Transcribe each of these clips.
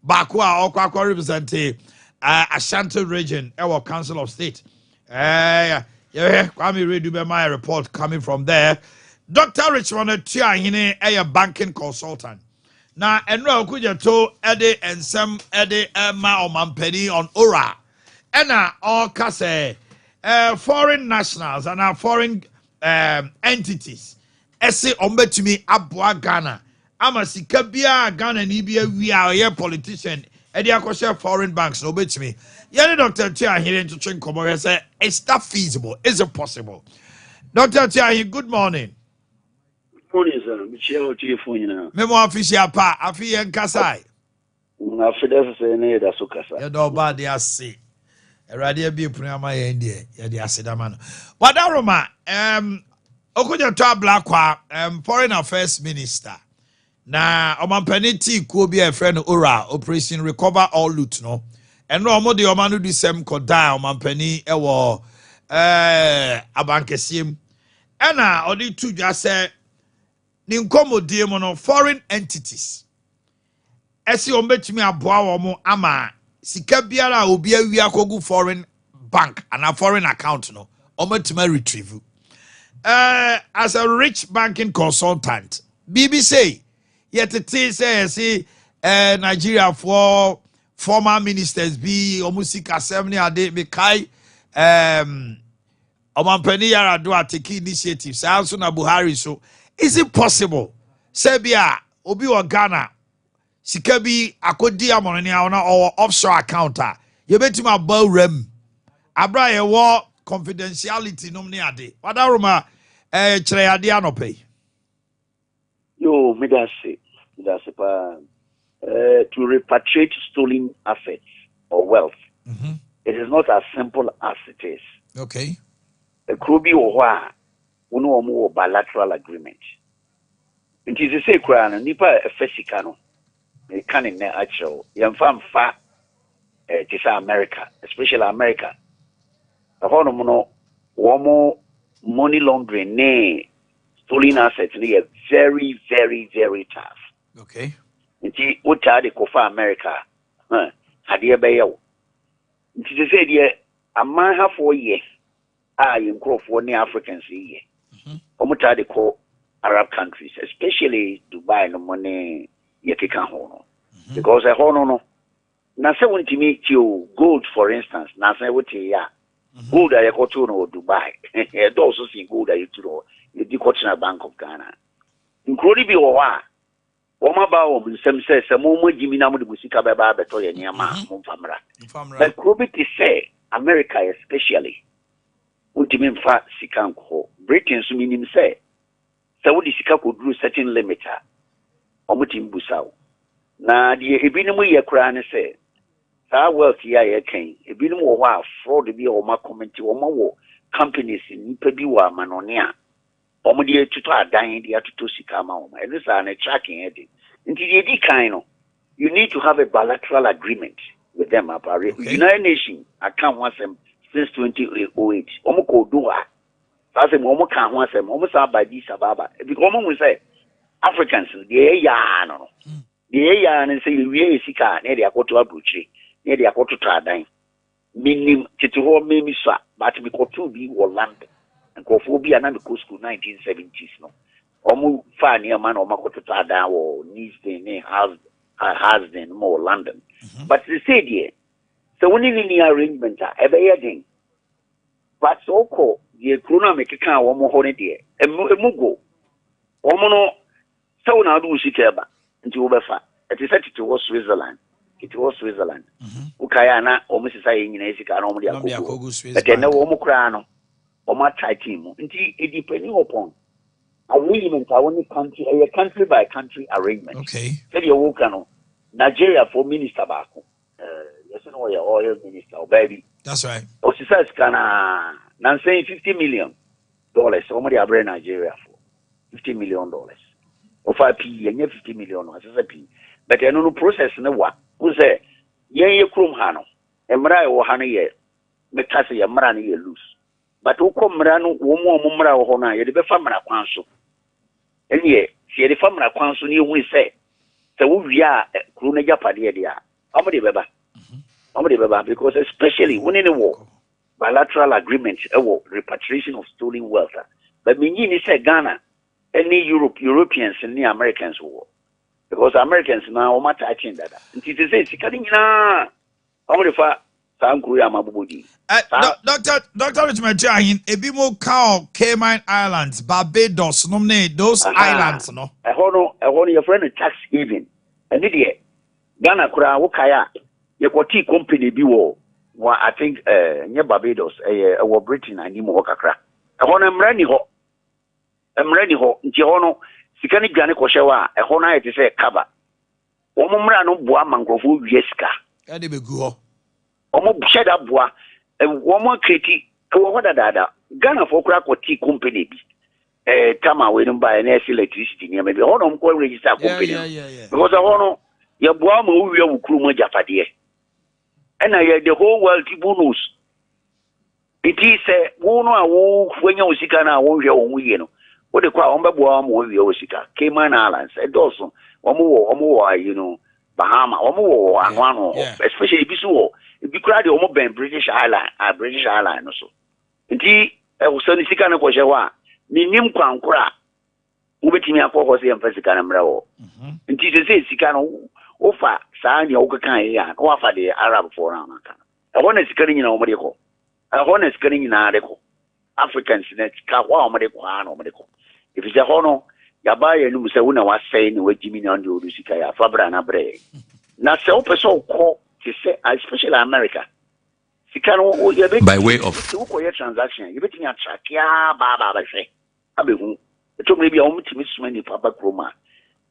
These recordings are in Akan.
Bakwa Okwa represent Ashanti region, our Council of State. Yeah, Kwame read my report coming from there. Dr. Richmond Tiahine, a banking consultant. Now, Enro Kujato, Ade and some Ade Emma or Mampeni on Ora. Ena all kase foreign nationals and our foreign entities. Ese ombetumi abua Ghana. Ama sika bia Ghana ni bia we are politician. Edi akoshe foreign banks no betumi. Yene Dr. Tiahine to train komo say is that feasible? Is it possible? Dr. Tiahine, good morning. Morning, sir. Michelle, to your phone now. Memo official pa afi yen kasai. After say ne da so kasa. Ya do ba dia se. Erade bi puna ye ndie ya dia sedama no. Wadaroma okuja to ablakwa foreign affairs minister. Na omampani ti ku obi a friend ora operation recover all loot no. Eno omo de omanu du sem koda omampani ewo abankesiem. Ena odi tu dwa se ni nkomodie mo no foreign entities. Esi ombetumi aboa wo mo ama sika biara obi awi akogu foreign bank and a foreign account no ometuma retrieve as a rich banking consultant BBC yetete say Nigeria for former ministers be omusika assembly ade me kai omampani yara do take initiative so na Buhari so is it possible sebia obi o Ghana sika bi akodi amonene a or offshore account a yebetima bawrem abra ye wo confidentiality nom ne ade wadaroma kire ade anope Yo, medase pa to repatriate stolen assets or wealth. It is not as simple as it is. Okay. A krubi owa uno omo bilateral agreement. It is a secret nipa efesika they can in actual yamfam fa tisa America, especially America. The whole no womo money laundering ne stolen assets they are very, very, very tough. Okay. Nti uta de kofa America. Hade be yawo. Nti se say de aman ha for ye yinkrofo ne Africans ye. Omuta de ko Arab countries, especially Dubai no money yekeka ho no. Because a ho no na se won timi tio gold for instance na se wote ya gold a yekoto no Dubai e do so see gold a yituro ye di kotina Bank of Ghana nkroni bi wo wa wo ma ba wo nsem se mo jimi na mo de busika ba ba beto ye niama mo famra but krobi ti say America especially ultimi mfa sika nko Britain so minim say wo di sika ko duru certain limiter omutim busawo na die ebinom ye kura ne se sa wealth ya ye kan ebinom wo wa fraud bi o ma comment wo ma wo companies nipa bi wa manone a omo die tuto adan die atuto sika ma wo ma this are na tracking heading nti die di kan no you need to have a bilateral agreement with them apart United Nations account one since 2008 omo ko do a sa se mo kan ho asem omo sa ba di sababa because omo say Africans they ya no the ya and say we sika na dey akoto abrochi na dey akoto tradan minim tete ho memi so but me koto bi wo land nkofo bi na me ko school 1970s no omu fa ne ma na omakoto tradan wo Neasden ne Hasden more London but they say there so when any arrangement e be yedin but so ko the economic kan wo mo ho ne de emugo wo mo no so na do sika ba nti wo befa it is to was Switzerland ukaya na omusisa yenyina esika na omu dia kogu but then wo mu kra no o ma try team nti it depending upon agreement awoni country a country by country arrangement say you work no Nigeria for minister baako yes no your oil minister baby that's right osisa kana na say $50 million omu dia bre Nigeria for $50 million of IP and $50 million as a P. But I no process no wa. Who say ye krum hano. Emra wo hano ye me kase ye mra ne ye loose. But wo kom mra no wo mo mra wo ho na ye de be fa mra kwan so. Enie se ye de fa mra kwan so ne hu se wo wi a kru na japade ye de a Omode beba. Omode beba because especially when in a war, bilateral agreement, repatriation of stolen wealth. But me ni say Ghana, any Europeans and the Americans war. Because Americans now are touching that. And it is a na omode fa Sam Korea mabudi. Dr. Richmond Chahin, Ebimo Cow, Cayman Islands, Barbados, nominate those islands, no. I hold your friend a tax haven. And idiot. Ghana Kura Wokaya, your tea company be war. I think near Barbados, a Britain and Nemo Wakakra. I want them ready ho. I'm ready ho. Giorno, Sikani Gani Koshawa, a Hona it is a cover. Omumrano Boa Mangrovu Yeska. Edibugo. Omo shed up bois, and one more critic, what dada. Ghana for crack or tea company. Tama waiting by an electricity near maybe all on call register company. Because I want your boy will crew Japadi. And I had the whole world bonus. It is a wono when you see Ghana, won't you know. What the crowd on the Boam will be Osika, Cayman Islands, and also one more, you know, Bahama, one more, especially Bisu. If you cried the British Island also. Indeed, I was only sick on a Koshawa. Minim Kwankura. Ubetimia for Hosea and Pesican Bravo. Indeed, to say Sicano, Ofa, Sani Okakan, Ofa the Arab for Amaka. I want to scanning in Omadico. I want to scanning in Adeco. Africans in it, Kawa Omadico. If it's a hono, Yabaya Numusawuna was saying with Jimmy on the Usikaya, Fabra and Abre. Not so called. Especially America. By way of transaction, you betting a track, Baba say. Abehu. It took maybe almost many Papa Chroma.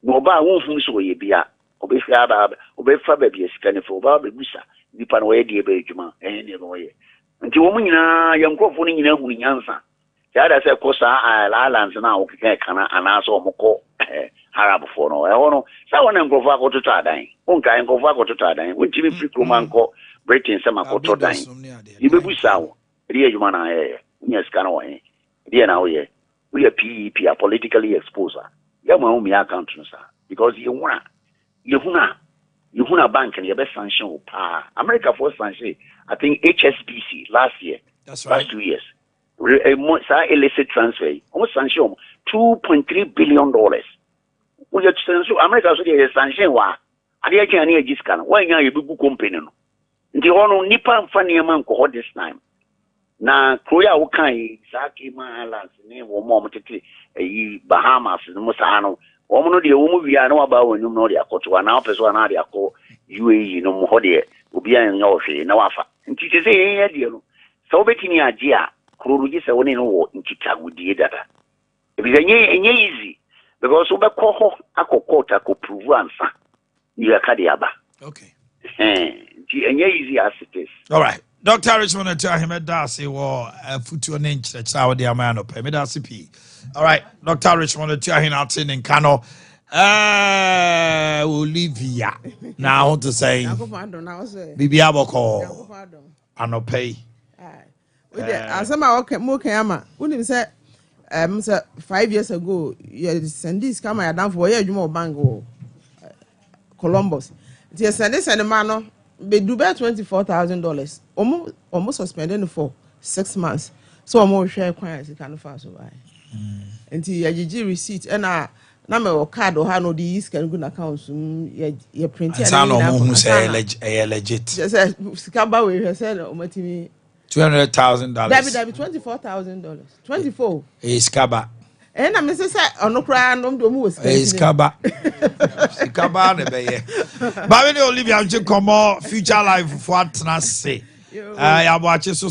No bar won't finish away Bia, obey Fab, obey Fabi, a scanner for Baba Busa, Nipan way, dear Bejuma, any way. Until woman, young Crawford in a answer. The other said, Costa Islands now, and also Moko. Arab for no, I know. Someone and go back to Tadine. One guy and go back to Tadine. When Jimmy Fricromanco, Britain, some of Todine. You be Busau, dear Humana, yes, Canoe. Dear now, we are PEP, are politically exposed. Yamma, country, sir, because you want bank and your best sanction. America for sanction, I think HSBC last year, that's right, last 2 years. Illicit transfer, almost sanction $2.3 billion. We are so America so there is sanction wa. Ade Akye Abia giskan. Why you be book company no. Nti hono nipa mfa niam nko this time. Na Korea wo kan Zaki Islands ne wo mo tete Bahamas no sa no. Wo no de wo mu wia na wa ba wonum no de akoto na opeso na de akọ UAE no mo de obi an nya ohwe na wafa. Nti te say yen de no. So betini age a krorugi se woni no wo nkita gudie dada. Ebi enye easy. Because we call court to prove answer. You are Kadiaba. Okay. Easy as it is. All right. Dr. Richmond tell him that say war futu name church how the amano pay me that CP. All right. Dr. Richmond tell him out in Kano. Olivia. Now to say Bibi Aboko. Ano pay. Asama okay mo kayama. Unim say 5 years ago, you send this camera down for where you more bango Columbus. You send this and the man be do bear $24,000. Almost suspended for 6 months. So I'm more share clients kind of fast away. Until you receipt and number card or how no these can good accounts you print and sound who say legit. Just scamba we said me $200,000. That be $24,000. 24. Skaba. And I'm Mrs. No cry, no was Skaba. Skaba, the bay. But when Olivia, you come on future life for what I say. I am watching so.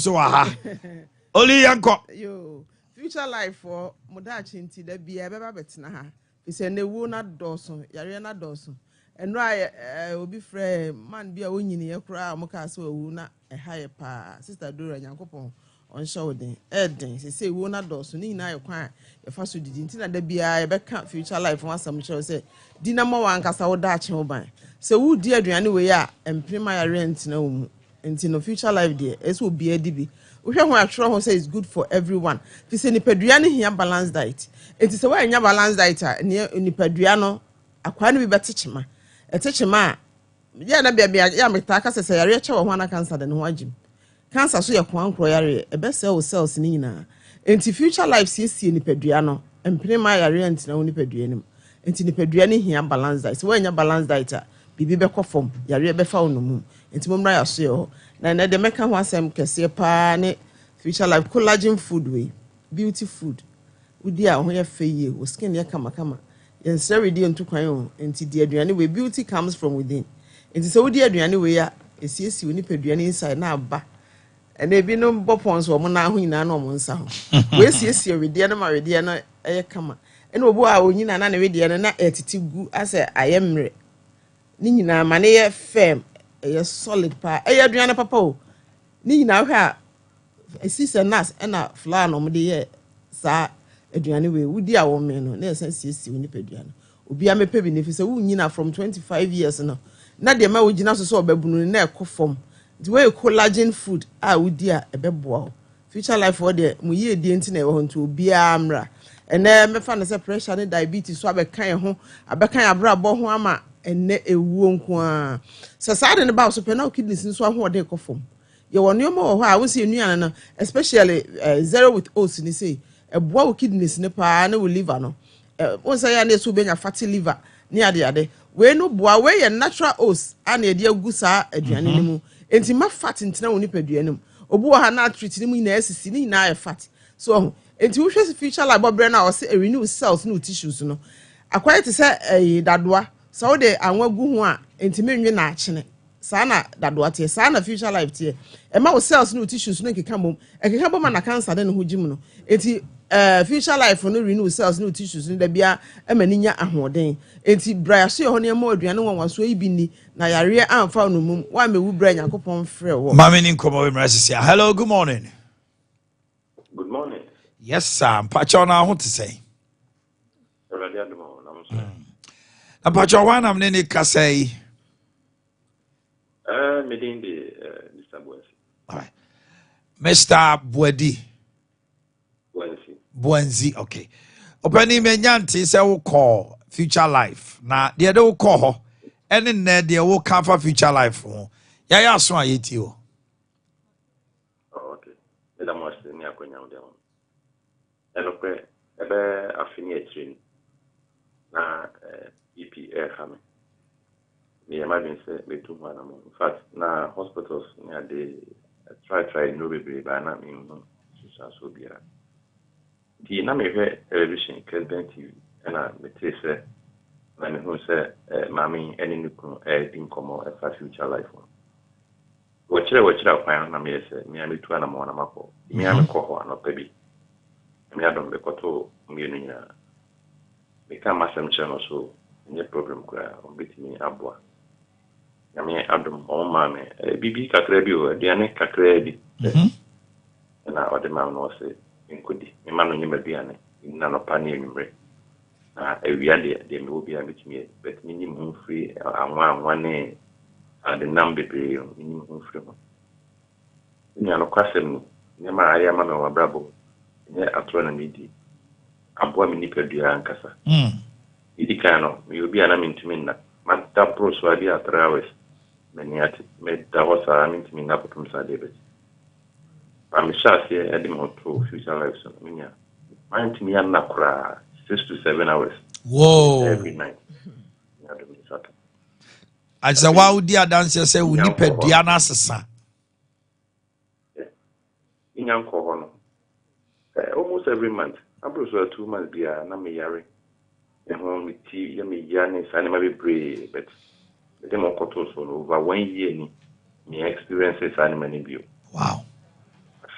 Olivia, yo, future life for Modachi, there be a baby betna. It's a new not Dawson, Yarena Dawson. And right, will be free, man be a winning in your crowd, Mocaso, not a higher pa, Sister Dura Yankopon on shoulding. Edding, they say, will not Dawson, in I acquire a fast food didn't there be a back future life once some show say, dinner more one cast our Dutch mobile. So, who dear do anyway, and pay my rent no until no future life, dear, as will be a DB. We have what Trump say is good for everyone. If you say Nipedriani here balanced diet, it is a way in your balanced diet near Nipedriano, a quite be better chima. A teacher ma ya na bia ya metaka sese yare che wo ho na cancer de no agim cancer so ye kwan kro yare e be sell cells ni nyina enti future life sie nipadua no empene ma yare antina wo nipadua nim enti nipadua ne hia balance diet so wanya balance diet a bibi be kofom yare be fa wo no mu enti momra ya so ye ho na de meka ho asem kese pa ne future life collagen food we beauty food udi a ho ye feye wo skin ye kama yen sere di ntu kwan o enti di aduane we beauty comes from within enti so wodi aduane we ya esiesi oni paduane inside na aba ena ebi no bopons wo mo na ho nyina na wo nsa ho we esiesi wedie na ma wedie na eye kama ena obu a onyina na wedie na etiti gu ase ayemre ni nyina ma ne ye firm eye solid pa eye aduane papa o ni nyina hwe a esiese nas ena flour no mo de ye sa aduane we wudi a wo me no na esa siesi oni paduane obi amepe bi ne fi se wo nyina from 25 years no na de ma wo gina so obabunu na ekofom the way collagen food a wudi a ebeboa future life for de mu ye die nti na ewo nto obi amra ene mefa na se pressure ne diabetes so abekan ho abekan abrabo ho ama ene ewuo nko a se saade ne ba so pe na kidneys nso ho de ekofom ye won yo mo ho a wo se enuan na especially zero with oats ni say eboa wo kidneys ne pa na wo liver no won say ya na so benya fatty liver ni ade we no boa we ye natural oats ana ede agu sa aduane ni mu enti ma fat ntina woni paduane mu obu ha na treat ni mu na asisi ni na fat so enti wo hwese future like bobre na o say renew cells no tissues no akwai te say dadoa so wo de anwa gu ho a enti menwe na achene sa na dadoa te sa na future life te e ma wo cells no tissues no keka bom na cancer de no ho gim no enti future life no renew cells no tissues no da bia amaninya ahoden enti bra so ho ne ma aduane won so ibi ni na yare amfa no mum wa mewu bra yakopon frɛ wo mama ni nkomo we mrasisia. Hello, good morning. Good morning. Yes sir, mpacho na ho te say na mpacho wa na mne ni kasai Meeting the Mr. Boakye. all right, Mr. Boakye, okay. Opani me nyanti se wo call future life na de wo call ho ene na de wo cover future life ho ya ya so ayeti o. Oh, okay. Ela mo se ni akonya o de ho. Elo pe ebe afini etrin na EPA ha me. Me imagine say me too man am. In fact, na hospitals near the try no be by na me no so bia. Di na me hwe television Kelben TV na me te say na me hu say mami eni nuku di nkomo fa future life. Wo chire kwan na me say me am tu na mo na mako. Me am ko ho na pa bi. Me adom be koto me nu nya. Me ka masem channel so nye problem kwa ombetimi abua. Yami adum o mame bibi kakra bi o aduane kakra bi na ode mam no se nkodi me ma no nyima aduane na no pa na enwure na awia de me obi abetimi bet me nim hu free anwa ne ade nam bebre nim hu free mo ni ano kwasem no nyama aya ma me wa brabo nye atro na medi abua me nipadua ankasa idika no me obi ana mentumi na manta pro so abi atrawes meniati me dawosa mentumi na potum sa debet am shase edi mo to future life so minya mentumi ya na kura 6 to 7 hours every night ya do me sata Aza wa udi adanse se uni pedua na sesa inyanko ho no almost every month abro so 2 months bia na me yare ehon miti ya me yane sane ma be brave but the more koto so over 1 year ni me experiences sane mani bio. Wow.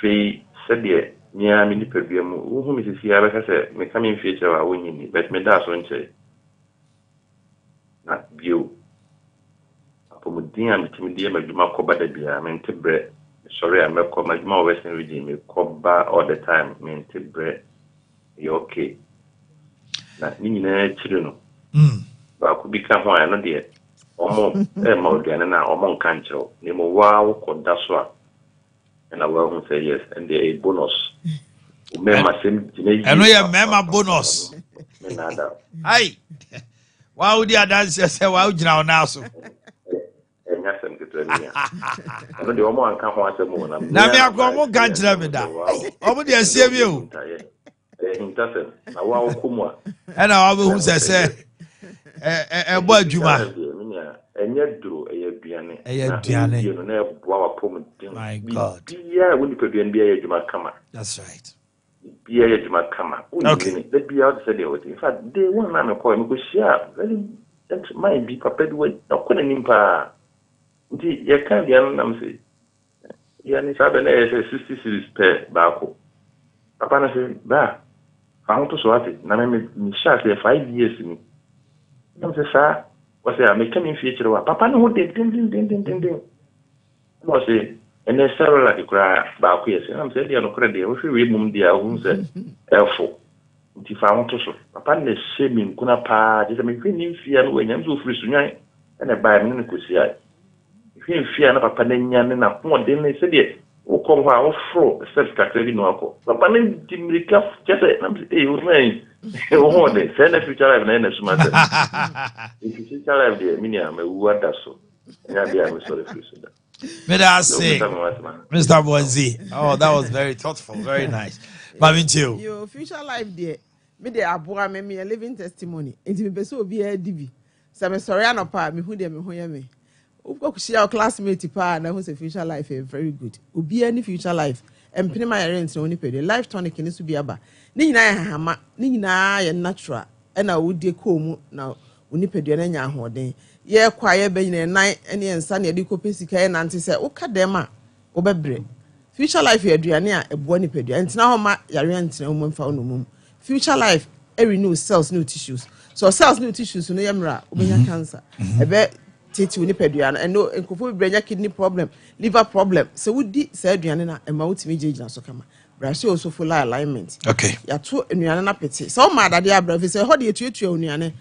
Fe said the nia me ni pedua mu wo mi sisi ya be ka se me come in future wa wonyi ni but me da so nche na bio apo mu din am timi die ma djuma ko bada bia me ntebre sorry am ko ma djuma western region me ko ba all the time me ntebre you okay na ni na chire no ba ku bi ka ho ya no de omo ma oduane na omo nka nchiro ni mo wa wo ko da so a and I will say yes and the bonus umema sem jine eno ye mema bonus me nada ai wa udi adanse se wa ugina ona so asem ketrania ono de omo anka ho asem wona na me akọ mo ga kyerɛ me da omo de asie bi o hintasem na wa okomu a ɛna wa behu sɛ ɛbɔ adwuma enye duro aduane aduane na eboa wa pom din my god bia woni peduane bia adwuma kama that's right bia adwuma kama okay the bia say dey in fact day one na me call me go share very my be prepared way na kona nimpa nti ye kan bia no nam say ya ni sabe na ye 60 series per baako papa na say ba fa ho to so ate na me share say 5 years ni nam say sa was say me come in future wa papa no ho den was say ene several ikura baako yes nam say dia no kra dia wo hwe we mum dia wo say elfo nti fa ho to so papa na shame nkuna pa je say me hwe ni mfia no wanyam so firi sunyan ene ba me no kosia hwe mfia na papa na nya ne na ho den ne say dia wo kom ho a wo fro self kakra no akọ papa na dimrika chese nam say wo man wo de say na future life na na suma say if future life dey minia me wu adaso nya bia me sorry for that. Mr. Bonzi. Oh, that was very thoughtful, very nice. Mami too. Your future life there. Me de aboa me a living testimony. Enti me pese obi e dibi. Say me sorry anopa me hu de me ho ye me. Obi ko share classmate pa na hu say future life is very good. Obi any future life. Empene my rent no ni pede. Life tonic ni so bi aba. Ni nyina ya hama, ni nyina ya natural. E na wo de ko mu na oni pede na nya ahoden. Ye kwaye be nyina nan ene ensa na de ko pesika e nante se wo ka dem a wo bebre. Future life aduane a ebo ni pedua. Entina ho ma yare entina mo mfa no mum. Future life renew cells new tissues. So cells new tissues no yemra obenya cancer. Ebe titi ni pedua no eno enkofo brenya kidney problem, liver problem. So wudi say aduane na ema wutimi jejina so kama. Brashi also full alignment. Okay. Ya to enuane na pete. So ma dade abra fi say ho de etuetua onuane.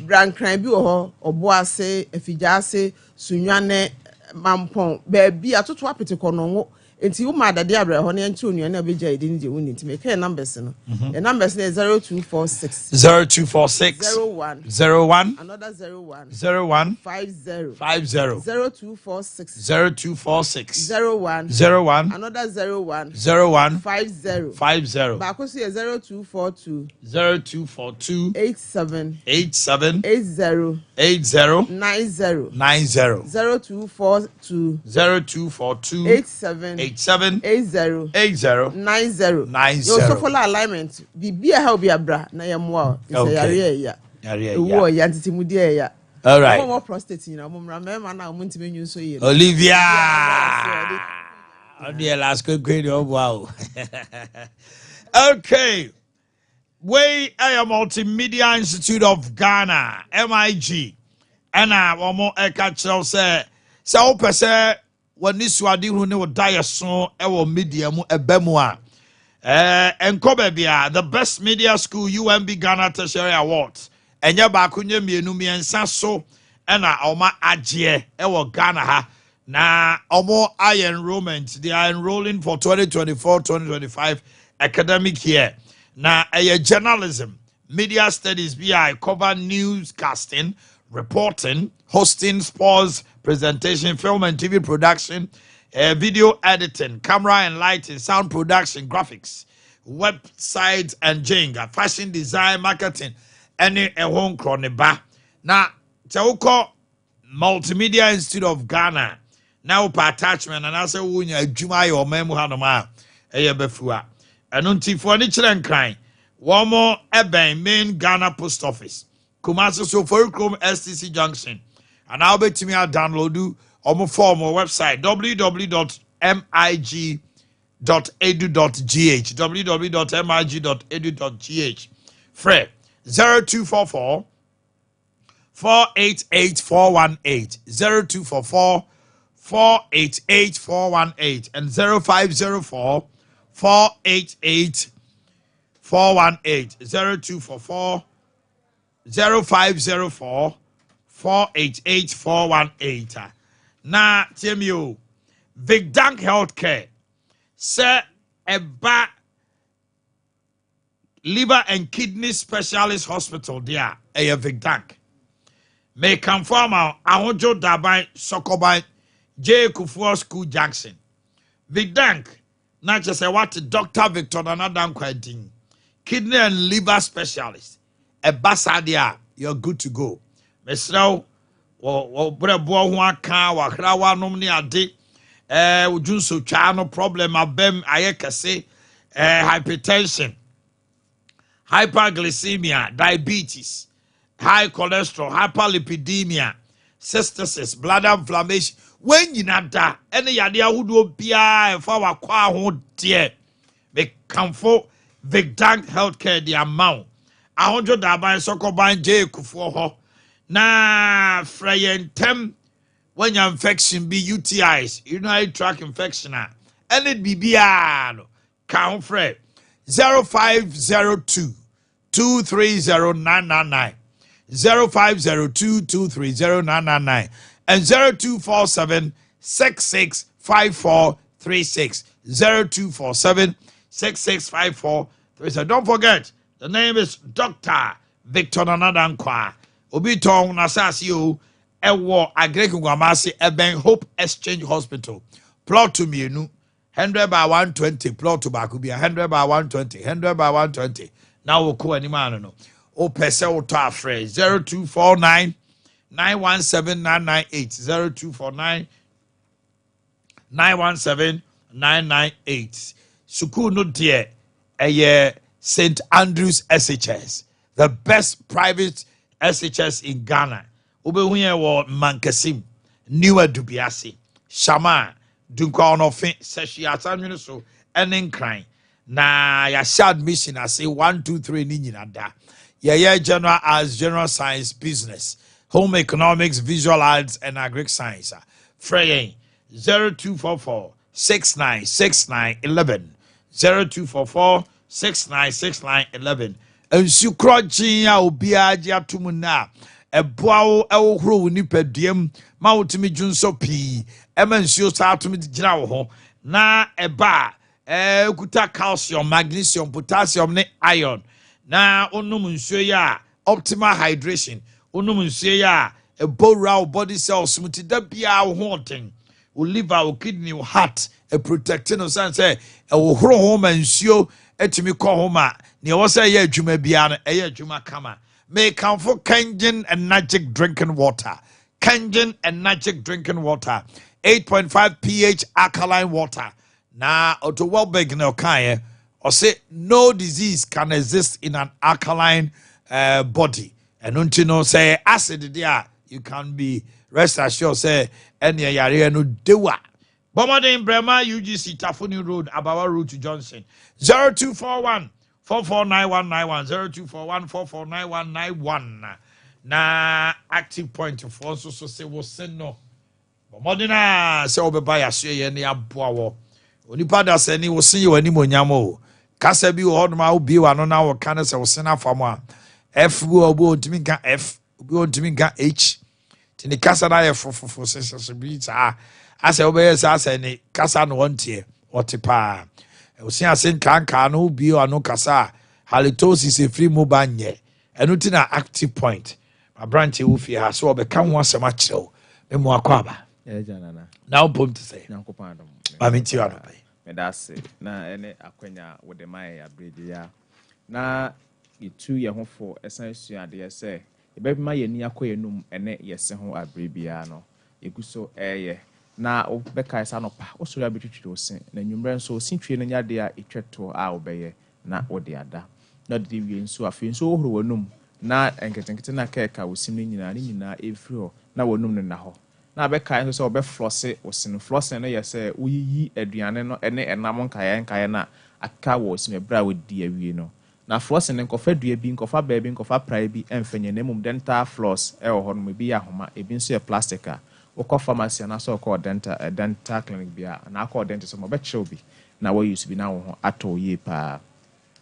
Brankran bi ho obo ase, afigya ase, sunwane mampon. Ba bi atoto apete kono enti wo ma dade abra ho ne nche onuane obeja edin je woni enti me kai numbers no. The numbers na 0246 01 01 another 01 50 0246 01 another 01 50 ba ko so 0242 87 80 90 0242 87 80 90. You so follow alignment. Bibia how be abra na yemwa. Say yare ya. Wo ya ntitimude ya. All right. Mo prostate na mo mra me na mo ntime nyu so ye. Olivia. On the last grade of wow. Okay. We are Multimedia Institute of Ghana, MIG. And omo catch say opese when this wadi hu ne odaya so e wo media mu ebemu a enkobe bia the best media school UMB Ghana Tertiary Awards enye ba akunye mienu miensa so na oma agye e wo Ghana ha na omo enrollment they are enrolling for 2024-2025 academic year na journalism, media studies BI cover newscasting, reporting, hosting, sports, presentation, film and TV production, video editing, camera and lighting, sound production, graphics, websites and Jenga, fashion design, marketing, any home croniba. Now, Tauko Multimedia Institute of Ghana. Now, per attachment, and I say, Wunya, Jumai or Memuhanoma, Befua. And until for any children crying, one more Eben, main Ghana Post Office, Kumasi Sofori Chrome STC Junction. And I'll bet me I'll download you on my form or website www.mig.edu.gh www.mig.edu.gh. Fred 0244 488 418 0244 488 418 and 0504 488 418 0244 0504 488 418. Na Timio Vigdank Healthcare say eba liver and kidney specialist hospital there a Vigdank may confirm our ahojo dabai sokobai J. Kufuor School Jackson. Big Dank. Not just say what Dr. Victor Nanadan Quentin. Kidney and liver specialist. A basadia, you're good to go. Mesro, brebo waka, wakrawa nomni ade. Ujunso chano problem abem ayekase. Hypertension, hyperglycemia, diabetes, high cholesterol, hyperlipidemia, cystitis, bladder inflammation. When you not that, any idea who do be if our qua won't dear, make come for Vicdank Healthcare the amount. 100 by soko ban J Kufuor ho. Na frayen tem when your infection be UTIs, urinary tract infection, and it be biano. Count Fred 0502 230999 0502 230999 and 0247 665436 0247 665436. Don't forget, the name is Dr. Victor Nanadan Obi Tong Nasasio Ewo Agrek Guamasi Eben Hope Exchange Hospital. Plot to me, 100 by 120 plot to back will be 100 by 120, 100 by 120. Now we'll call any man. No. O Pesel to phrase 0249 917 998 0249 917 998. Suku no dear a St. Andrews SHS, the best private SHS in Ghana. Obehuye wo Mankasim, Newer Dubiasi, Shama. Dunkwa ono fin seshi atanwene so enen kran na ya shad mission I say 1 2 3 ni nyina da ya general arts, general science, business, home economics, visual arts and agric science. Frey 0244 696911 0244 696911 ensu krojin a obia dia tumuna eboawo ewohoro ni padiem ma wotimi junso pi emansuo saatumi gina wo ho na eba kuta calcium, magnesium, potassium ne iron na onum nsuo ya optimal hydration onum nsuo ya ebora body cells muti da bia wo ho ten o liver o kidney o heart e protecting no sense e wo horo ho mansuo etimi kɔ ho ma ne wo say ya adwuma bia no e ya adwuma kama. May come for Kenyan and Magic drinking water. Kenyan and Magic drinking water. 8.5 pH alkaline water. Now, to well beg no kaya or say no disease can exist in an alkaline body. And don't you know say acid there you can be rest assured say any area no dewa. Bomodin Brema UGC Tafuni Road, Abawa Road to Johnson. 0241 449191 0241 449191. Na active point of also so say was send no. Modena say obebuy asye ne aboawo. Onipa da se ni wo sen ye wani monyamo. Kasa bi wo hodoma wo bi wa no na wo kan se wo sen afamo a. F wo obo ntimi kan F, obi ntimi kan H. Tini kasa na ye fofofo se bi ta. Ase obeye sa se ni kasa no wontie. Otipa. O sin asen kan no bi wa no kasa. Halitosis e free mobile nye. Enu ti na active point. My branch wo fi ha so obeka ho asema kyerɛw. Me mo akwaba. Now bom to say. Mamiti wa no pai. Medase na ene akwanya wo de mai abredi ya. Na itu ye ho fo esan suade ye se e be ma ye ni akoyenum ene yese ho abrebia no. Eguso eye na obeka isa no pa. Osori abetwitwi osin na nwumre nso osin twie no nyade a etweto a obeye na ode ada. Na de wie nso afi nso ohoro wanum na enketenkete na keka osim ni nyina efri ho na wanum ne na ho. Na be kai so be flosse osin flosse no yese uyiyi aduane no ene enam nkaye na aka wo osin ebra we di awie no na flosse ne nkofa dua bi nkofa ba bi nkofa prai bi emfenye na mum dental floss e wo ho no bi ya homa ebi nso e plastic a wo pharmacy na so ko dental clinic bia na akọ dentist so mo be chew bi na wo use bi na wo ho ato ye pa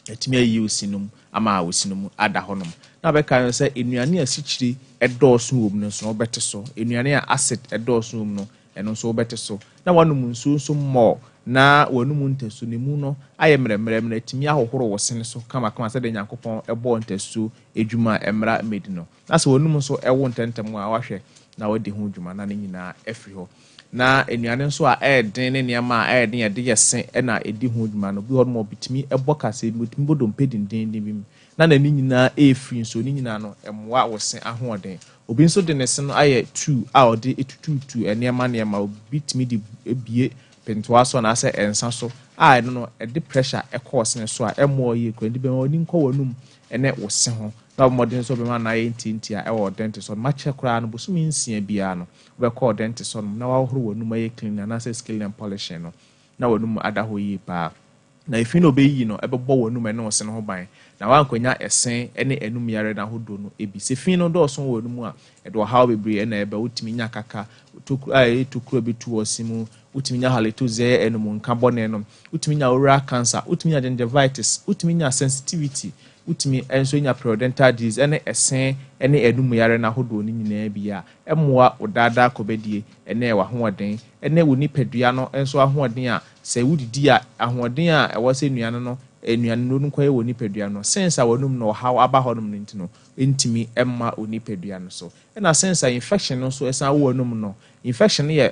etimi ayi osinum ama osinum ada honom na be kan say enuane asikyiri edoso wom no so obete so enuane a acid edoso wom no eno so obete so na wanum nsu so mo na wanum ntesu ne mu no aye mremrem etimi ahohoro wosene so kama say de Nyankopon ebo ntesu edwuma emra medi no na so wanum so ewo ntentem a wahwe na wadi ho dwuma na nyina afri ho na enuane nso a ɛden ne nneɛma a ɛden yɛde yɛse ɛna ɛdi ho dwuma no bi hɔ no bitimi ɛbɔ kasa bitimi bɔ dompe denden bi mu na n'ani nyinaa ɛfiri nso ne nyinaa no ɛmoa wɔse ahoɔden obi nso de ne se no ayɛ tu a ɔde etututu nneɛma obi timi de ebie pentoa so na asɛ ɛnsa so a ɛno no ɛde pressure ɛkɔɔ sene so a ɛmoa yie kura ndi bɛma oni nkɔ wɔnum ɛnɛ wɔse ho na ɔmɔden nso bɛma na ayɛ ntinti a ɛwɔ dentist so makyɛ koraa no bosom nsia biara no wobɛkɔɔ dentist so na wahoro wɔnum ayɛ clean na asɛ scaling and polishing no na wɔnum ada hɔ yie paa na efi no bɛyi no ɛbɛbɔ wɔnum ɛne wɔse no ho ban na wankonya ɛsen ɛne enum yare na hodo no ebi se fi no dɔɔso wɔnum a ɛde ɔhaw bebree ɛna ɛbɛ wotimi nya kaka tokuro betu wɔsimu wotimi nya halitoze enum nka bɔne no wotimi nya oral cancer wotimi nya gingivitis wotimi nya sensitivity wotimi enso nya periodontal disease ɛne ɛsen ɛne enum yare na hodo no nyinaa bi a ɛmoa odada kɔbɛdie ɛne ɛwɔ ahoɔden ɛne wo nipadua no enso ahoɔden a sɛ wodidi a ahoɔden a ɛwɔ sɛ nuane no no nkɔyɛ wɔ nipadua no sense a wɔnum no ɔhaw aba hɔ nom no ntino ntimi ɛma onipadua no so ɛna sense a infection no so ɛsan wɔ nom no infection yɛ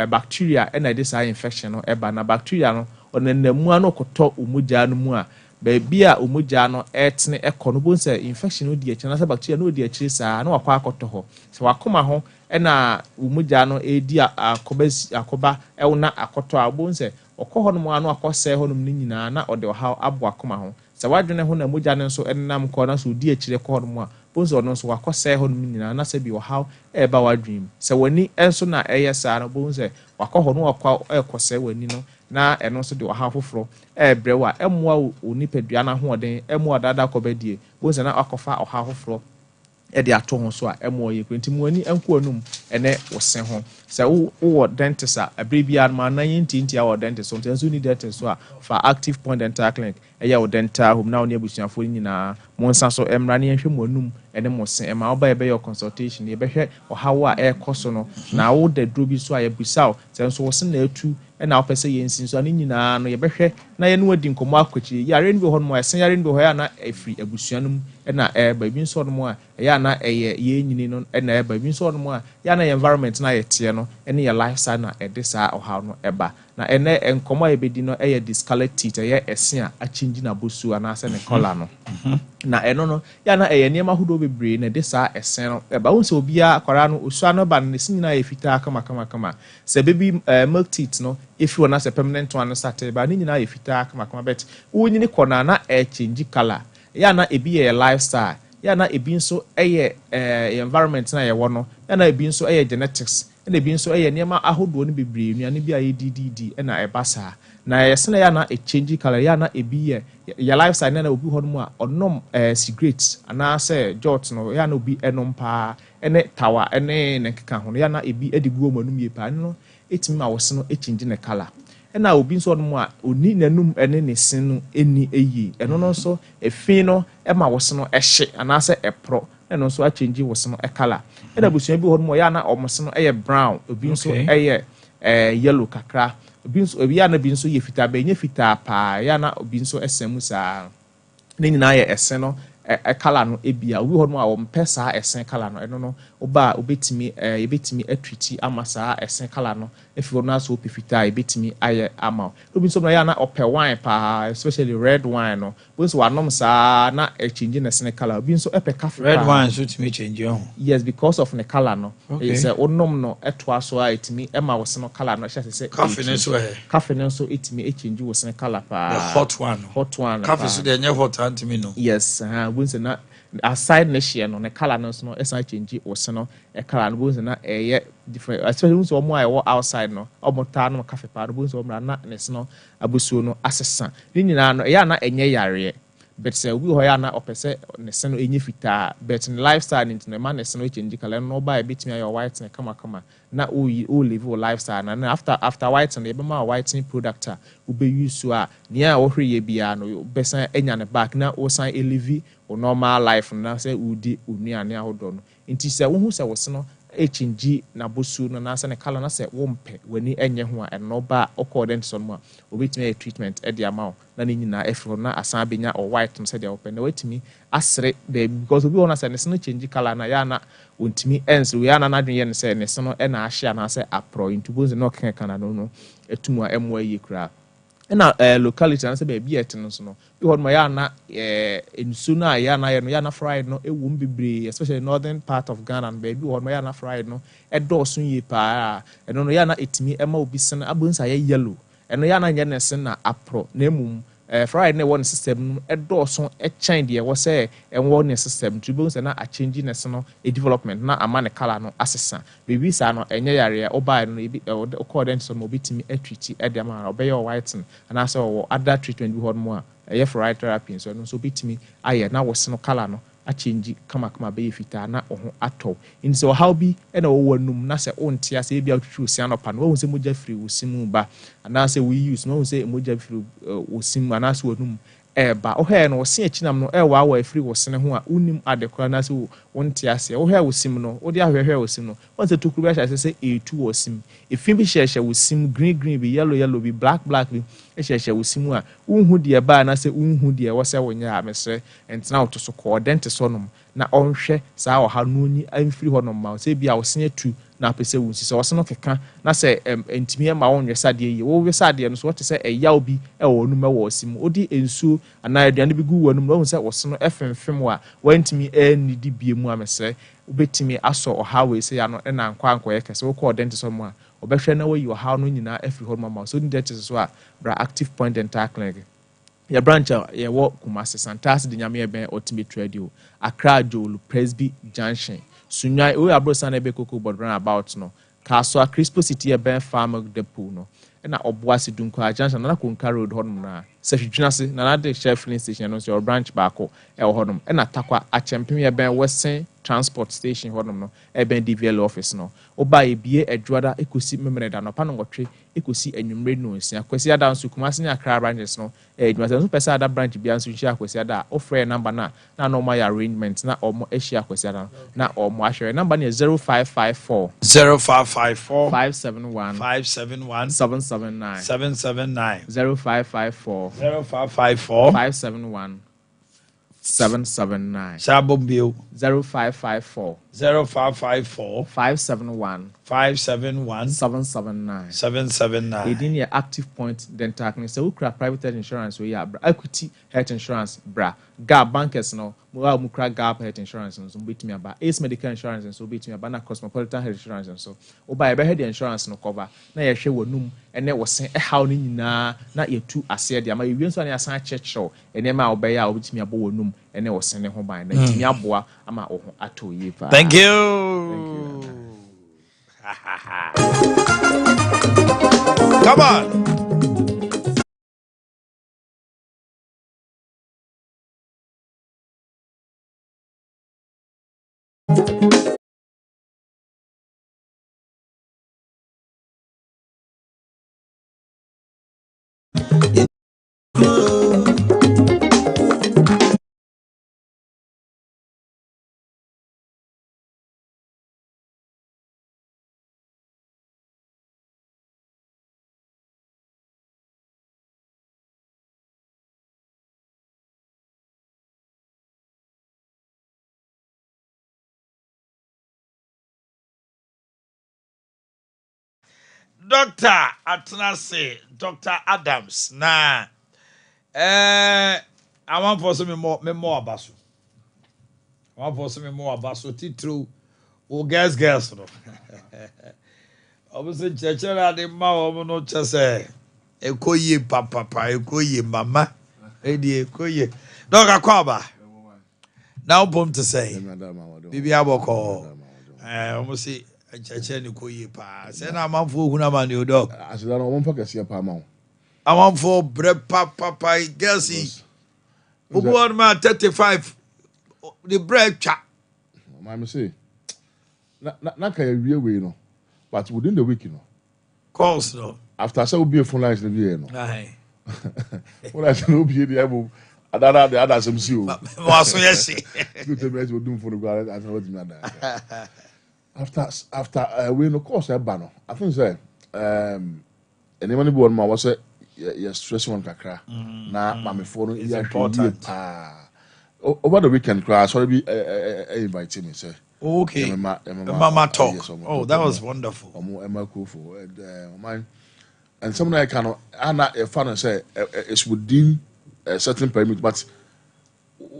bacteria ɛna ɛde saa infection no ɛba na bacteria no ɔnanamu ano kɔtɔ omogya no mu a baabi a omogya no ɛtene ɛkɔ no bo sɛ infection no di akyire na sɛ bacteria no di akyire saa na wakɔ akɔtɔ hɔ sɛ wakoma ho ɛna omogya no ɛdi akɔba ɛwo na akɔtɔ a bo sɛ ɔkɔ hɔ nom ano akɔsɛ hɔ nom ne nyinaa na ɔde ɔhaw abo akoma ho sɛ wadwene ho na mogya no nso ɛnam kɔ na so odi akyire kɔ hɔ nom a bonso ɔno nso wakɔsɛ hɔ nom nyinaa na sɛ bi ɔhaw ɛba wadwene sɛ wani nso na ɛyɛ saa no bonso wakɔ hɔ no wakɔ ɛkɔsɛ wani no na ɛno nso de ɔhaw foforɔ ɛbrɛ wa ɛmoa onipadua no ahoɔden ɛmoa dada kɔbɛdie bonso na akɔfa ɔhaw foforɔ ɛde ato ho so a ɛmoa yɛ kwenti mu ani ɛnko anum ɛnɛ wɔse ho sɛ wo dentist a abere bia no ma na yɛntinti a wɔ dentist so nso ni dentist so a fa active point dental clinic ɛyɛ wo dental home na wo ne abusuafo nyinaa mo nsa so ɛmra ne yɛhwɛ mo anum ɛne mo se ɛma wo ba yɛbɛyɛ consultation yɛbɛhwɛ ɔhaw a ɛkɔ so no na wo da duro bi so a yɛbusaw sɛ nso wo se na atu ɛna wopɛ sɛ yɛnsi so ane nyinaa no yɛbɛhwɛ na yɛne wadi nkɔmmɔ akɔkyiri yare no bi hɔ no mu a ɛsɛ yare no bi hɔ a na ɛfiri abusua no mu ɛna ɛba bi nso no mu a ɛyɛ na ɛyɛ yɛnyini no ɛna ɛba bi nso no mu a yɛ na yɛ environment na yɛteɛ no ɛne yɛ lifestyle na ɛde saa ɔhaw no ɛba na ɛnɛ nkɔmmɔ a yɛbɛdi no ɛyɛ discourse teeth ɛyɛ ɛse a akyingyi na bosu anaasɛ ne color no na ɛno no yɛ na ɛyɛ nneɛma ahodoɔ bebree na ɛde saa ɛse no ɛba wo sɛ obiara akwaraa no osua no ba no ne se nyinaa yɛ fitaa kama sɛ baby milk teeth no if you want as a permanent one started but ni na yɛ fitaa kama bet wo nyini kɔ na change color ya na ebi yɛ lifestyle ya na ebi nso ɛyɛ environment na yɛ wɔ no ya na ebi nso ɛyɛ genetics na ebi nso ɛyɛ nneɛma ahodoɔ no bebree nuane bi a yɛ ddd ɛna ɛba saa na yɛsena ya na change color ya na ebi yɛ lifestyle na obi hɔ no mu a ɔnom cigarettes ana sɛ jot no ya na obi ɛnom paa ɛne tawa ɛne ne keka ho ya na ebi ɛde guo mu anum yɛ paa no etimi ma wɔse no change ne color ɛna obi nso no mu a oni nanum ɛne ne sin no eni eyi ɛno no nso efi no ɛma wɔse no ɛhye anaasɛ ɛpro ɛno nso change wɔse no color ɛna busua bi hɔ no mu ya na ɔmo se no ɛyɛ brown obi nso ɛyɛ yellow kakra obi nso ya na bi nso yɛ fitaa bɛnyɛ fitaa paa ya na obi nso ɛsɛm saa ne nyinaa yɛ ɛsɛ no color no ebia obi hɔ no a wɔmpɛ saa ɛsɛn color no ɛno no oba obetimi yebetimi atwiti ama saa ɛsɛn color no efi hɔ no aso opifita yebetimi ayɛ ama obi nso na ya na ɔpɛ wine pa especially red wine no bo nso wanom saa na change na ɛsɛn color obi nso ɛpɛ cafe red wine so timi change ho yes because of the color no is onom no ɛtoa so a etimi ɛma wɔse no color no ɛhyɛ sɛ cafe no so etimi change wɔse color pa the hot one cafe so de nyɛ hot antimi no yes bonse na aside ne no ne color no so no esa change wose no e color no bonse na ɛyɛ different especially bonse omo a ɛwɔ outside no omo ta no cafe pa no bonse omo na ne so no abusuo no asesa ne nyina no ɛyɛ na ɛnyɛ yare but say we hɔ ya na opese ne se no ɛnyɛ fitaa but in lifestyle into no man ne se no change color no ba e betimi ayɛ white ne kama na o live your lifestyle na after white and ebe ma whitening product a ube use so a nia wo hwe ye bia no besan enya ne back na o san live o normal life na say udi onuane ahodo no nti se wo hu se wo se no echinji na bosu no na se ne kala na se wo mpe wani enye ho a eno ba okọ dentist no a obetimi treatment e de ama na ne nyina efro na asan benya o white no se de open na watimi asre de because obi wona se ne se no change kala na ya na ontimi ens we ya na nadwen ne se ne se no e na ahia na se apro into bones no kan kana no etumu a emo ayi kra na locality na se be bi et no so no bi ho no ya na ensu na ya na fried no ewu mbebre especially northern part of Ghana and be ho no ya na fried no e do so yi pa eno no ya na etimi ema obi sen abonsa ya yellow eno ya na nye ne sen na apro na emum fried na one system no e do so e chain de wo say e wo ne system to bonsa na a change ne sen no e development na ama ne color no asesa bebi sa no enye yare oba no ebi according so mo bitimi treat e de ma obey your white and as or other treatment bi ho mo a e fried therapy so no so bitimi aye na wo sen no color no a change kama be fita na oho ato in so how bi e na wo wanum na se ontia se bia twetwu sia no pa no wo se moja free wo simu ba and say we use no say moja free wo simu and say wanum ba o he no wo se achinam no wa free wo sene ho a unim adekora na say wontia se wo he wo simu no wo dia hwehwe wo simu no won se tokuru bia sha say e2 wo simu efin bi hye wo simu green bi yellow bi black bi hye wo simu a unhu de ba na say unhu de wo se wonya amesre entina wo to so ko dentist sonom na onhwe saa oha no ni amfiri honom ma say bia wo se atu na pese wo nsi so wo se no keka na say entimi ma wonwe sade yi wo we sade no so what say eyaw bi e wo no ma wo simu odi ensuo ana aduane bi gu wanum no say wo se no efemfem wa wantimi ni di bie mu amesre obetimi aso oha we say ya no na nkwa kese wo ko dentist sonom a obehwe na wo yi oha no nyina afiri honom ma so ni dentist so a bra active point dental clinic ya branch ya wo Kumasi Santas de nyame ben ultimate radio Accra Jolu Presby Junction Sunyai we abrosa na be koko bodran about no Kaso Crispo City ben farm depot no na Obuasi Dunko Junction na Konka road honum na sefidwinase na de share filling station no so branch baako e wo honum na takwa achempem ya ben Western transport station honum no e ben DVL office no oba ebie adwada ekosi memreda no pa no ngotwe ekosi anwumre no nsia kwasi ada nso Kumasi na Accra branches no edwuma so pesa ada branch bia nso hia kwasi ada offer number na normal arrangement na omo ehia kwasi ada na omo ahwere number na 0554 571 779 0554 571 779 Sabombio 0554 571 779 Edin your active point dental clinic so ukra private health insurance we ya equity health insurance bra gap bankers no mo mukra gap health insurance so betimi aba ace medical insurance so betimi aba na cosmopolitan health insurance so oba e be health insurance no cover na ye hwe wonum ene wo sen e haw ni nyina na yetu ase de ama yewie so na asan checho ene ma oba ya obetimi aba wonum ene wo sen ne ho ban na timi aboa ama wo ho ato ye pa. Thank you. Come on. Dr. Atnase, Dr. Adams. Nah. I want for some more abasu. I want for some more abasu. Titru. O girls. No. Obviously, chechera de ma no chese. Ekoye papa, ekoye mama. Edi ekoye. Dr. Kwaba. Now bomb to say. Bibi aboko. Almost see. Cheche ni koye pa se na amanfo huna ma ni odok asida no won focus ya pa ma amanfo bre papa girls obu on ma 35 the bread twa ma me say na ka ya wie we no but within the week no calls no after say obi phone lines na wie no ai wala say obi dey able adara the other some see o wa so yes good to me we do for the go as what me ada after we no course no I think say anyone be one ma was say yes stress one kakra na mame for no ya hwe pa over the weekend crash sorry be invite me say okay mama talk oh that was wonderful Emma Kufo and mine and someone I can ana a fan say it's within a certain perimeter but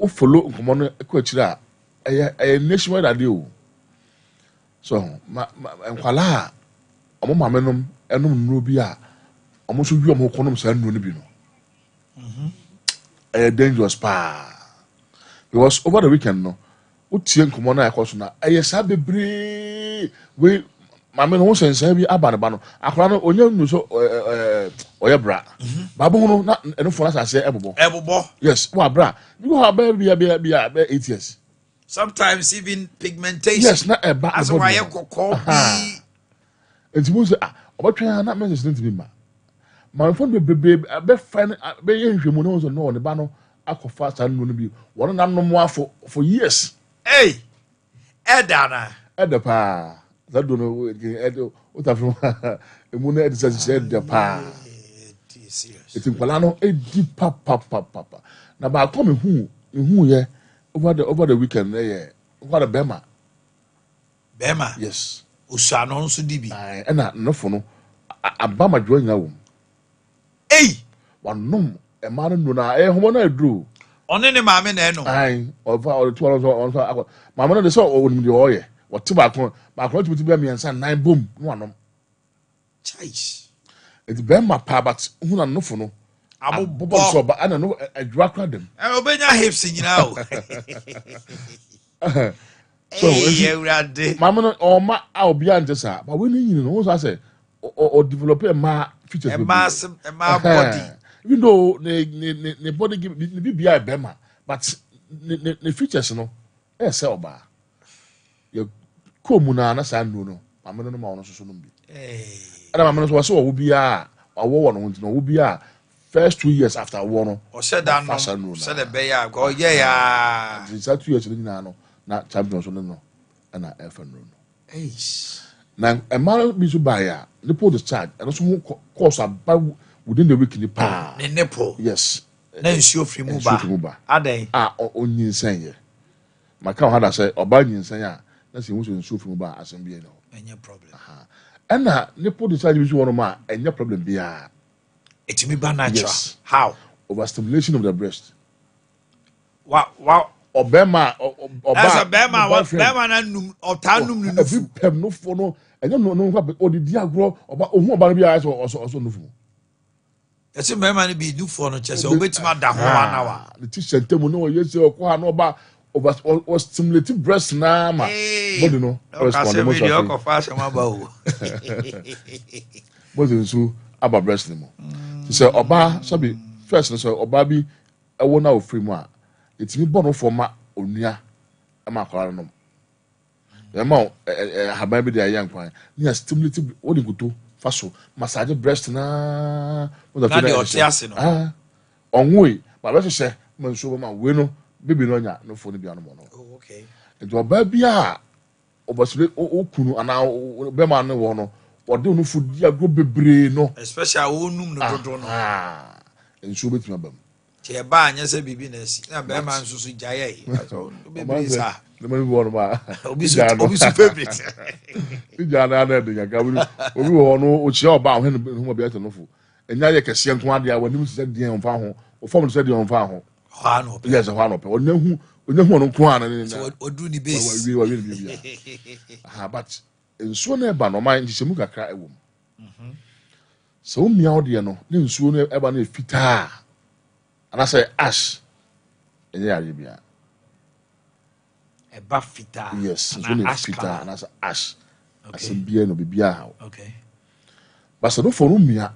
o follow nkomo ko akira a nationwide ade so nkwala omo mamenom enum nuro bi a omo so wi omo konom sa nuro no bi no dangerous pa because over the weekend no utie nkomo na yakoso na sa bebre we mame no sense bi aba no akora no onya nu so oya bra babo no na eno fo na sase ebobo yes wa bra you go have be 8 years sometimes even pigmentation yes na eba as why you kokko bi enti say obotwa na message no tibi ma phone be fan be yenhwemu no so no ne ba no akofa sa no bi won na no mo afo for years hey edana pa that don't know edo utafo emu na edisa ed pa it's in Palano edi papa na ba come hu ye over the weekend over the bema yes usano nso dibi na no fo no abama dwonya wo hey wanom e ma no na homo na aduru one ne maame na eno over all the on mama no de so onim de oye wote ba kon tumi be miensa 9 boom no wanom chais it be ma pa but hu na no fo no abobo so ba ana no adwura kwa dem obenya hips nyina o so eurade mama no o ma a obi ante sa but we ni no so say o develop ma features ma body even though ne body give ne bibia be ma but ne features no say oba ye komu na sa anu no mama no ma ono so no bi ana mama no so so wo bia awo no ntino wo bia first 2 years after war no o said that no said the bear go yeah it's 2 years ni na na champions no na efa no na a man be so buy the put the charge and so course about within the week ni pa ne nipple yes na nsuo free mu ba adan onyinsan ye maka ho da say oba nyinsan a na se hu so nsuo free mu ba asem bi no any problem and na nipple the charge bi so wono ma any problem bia it me ba natural yes. How overstimulation of the breast wow obema na num otanum nu every pem no for no enye no kwa odidi agro oba ohun oba no bia so no fu ese bema no bi du for no chese obetima da ho anawa the t-shirt temu no yesi okwa na oba over stimulating breast na ma body no respond mo so ko fa se ma ba o body nso aba breast ni mo se oba sabi first no so oba bi ewo na ofri mu a etimi bɔ no for ma onua ma akwara no ma haban bi de ayan kwan ni stimulate what you go to faso massage breast na na de otiase no onwe ba be hye ma nso ma we no baby no nya no for no bia no mo no okay nti oba bia obasire okunu ana be ma no wo no ode no fu dia go bebre no especially onum no dodo no nso betuma bam che ba anya se bibi na si na be ma nso so jaye bebre sa the man wo no ma obi su favorite ija na na de ga obi wo no o chia oba ho no bia no fu enya ye kese nko ade a wanim se de en fa ho o fom se de en fa ho ha no yes ha no pe onyahu no nko ana ni na odu ni base wa wi bia ha but nsuo na eba no man nhihemu kakra ewo so umia ode no ne nsuo no eba na efita ana say ash enye yare bia eba fita yes nsuo na efita ana say ash asembia no bibia ha okay basa no for umia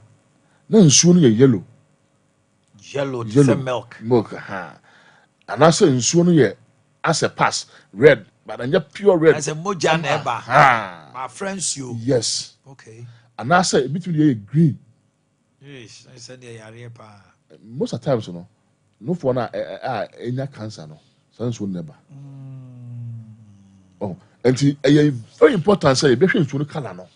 na nsuo no ye yellow milk ha ana say nsuo no ye as a pass red but anya pure red as a moja na eba ha my friends you yes okay ana say between ye green yes I said they yare pa most of the times no for na enya cancer no so nsuo never oh And it's very important say be hwe nsuo color no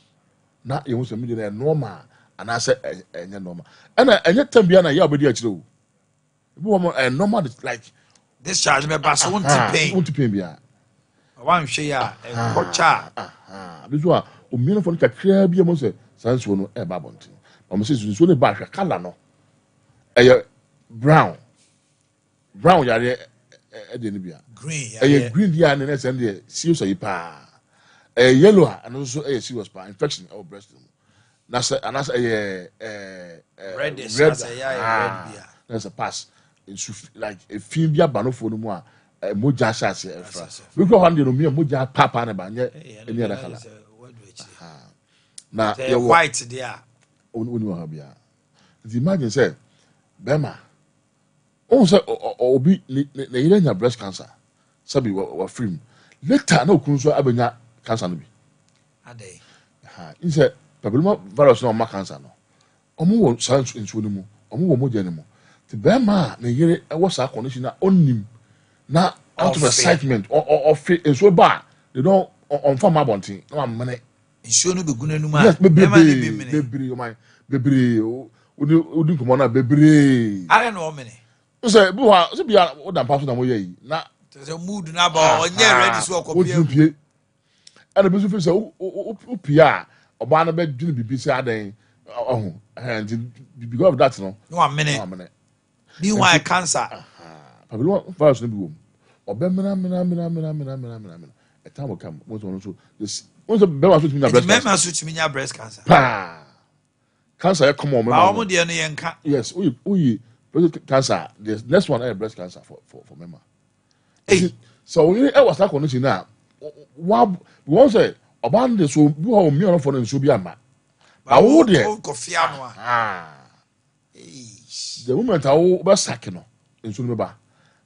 na ye hu say me dey normal and I say enye normal and enye tambia na ya obedi akire o be wo normal like this charge me pass won't pain bia one hwe ya enkocha bizo a o mieno fo kakra bia mo say sansuo no e ba bontin o mo say nsuo ne ba hwe color no brown yare de ne bia green green dia ne say dey serious yi pa yellow and also serious pa infection or breast na say and as red say red bia that's a pass like a film bia ba no fo no mu a moja shase efra we go hand no me moja papa na ba nye any other color na the white there oni wa bia imagine say bema on say obi na yire nya breast cancer sabi wa film later na okun so abenya cancer no bi ade in say papilloma virus no ma cancer no omo wo science nsuo no mu omo wo moja ne mu te bema na yire e wo sa condition na onim na out of excitement or nsuo ba they don't on farm abontin na amene nsuo no beguna nu ma yes bebre o my bebre odi nkomo na bebre are no omene say bi wa so bia o dan paso na mo yi na say mood na ba onye ready so okopie and the business say o pia oba na be dwene bibi say adan oh and because of that no amene ni why cancer papilloma virus no bi wo obemena etamo kam mo so this once be ma so timi na breast cancer pa cancer e come on me ma omo de no yenka yes uyi breast cancer the next one is breast cancer for mema so we e was that condition na we won say oban de so bi ho mi on for no so bi ama ba wo de kofia no the moment I wo be sack no nso no ba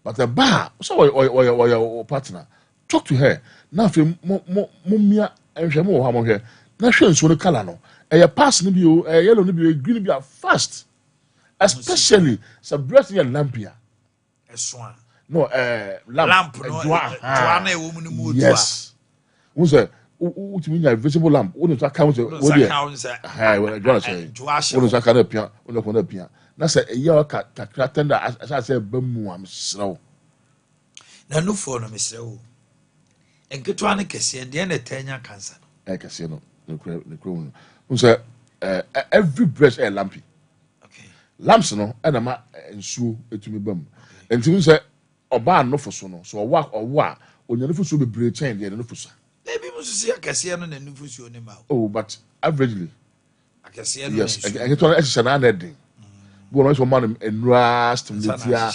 but the bar so your partner talk to her na fe mo mia enhwe mo ha mo hwe na hwe nso no color no e pass no bi o yellow no bi o green bi fast especially some breast and lampia eswan no lamp no joa na e wo mu no mu otua yes wo say ultimi nya visible lamp wo no so account wo dey ha we joa say wo no so account na pia wo no ko na pia na say e ya ka tender as say bamu am srew na no for no mesrew enketo na kese de na tanya cancer no kese no ne kro wo say every breast lampy lamps no na ma nsuo etumi bam enti say oba no foso no so owa onyane foso bebre chain de no foso maybe mususi akese no na no foso ne ma oh but averagely akese no yes enketo na ehye na dey bo no so man enura stimulatia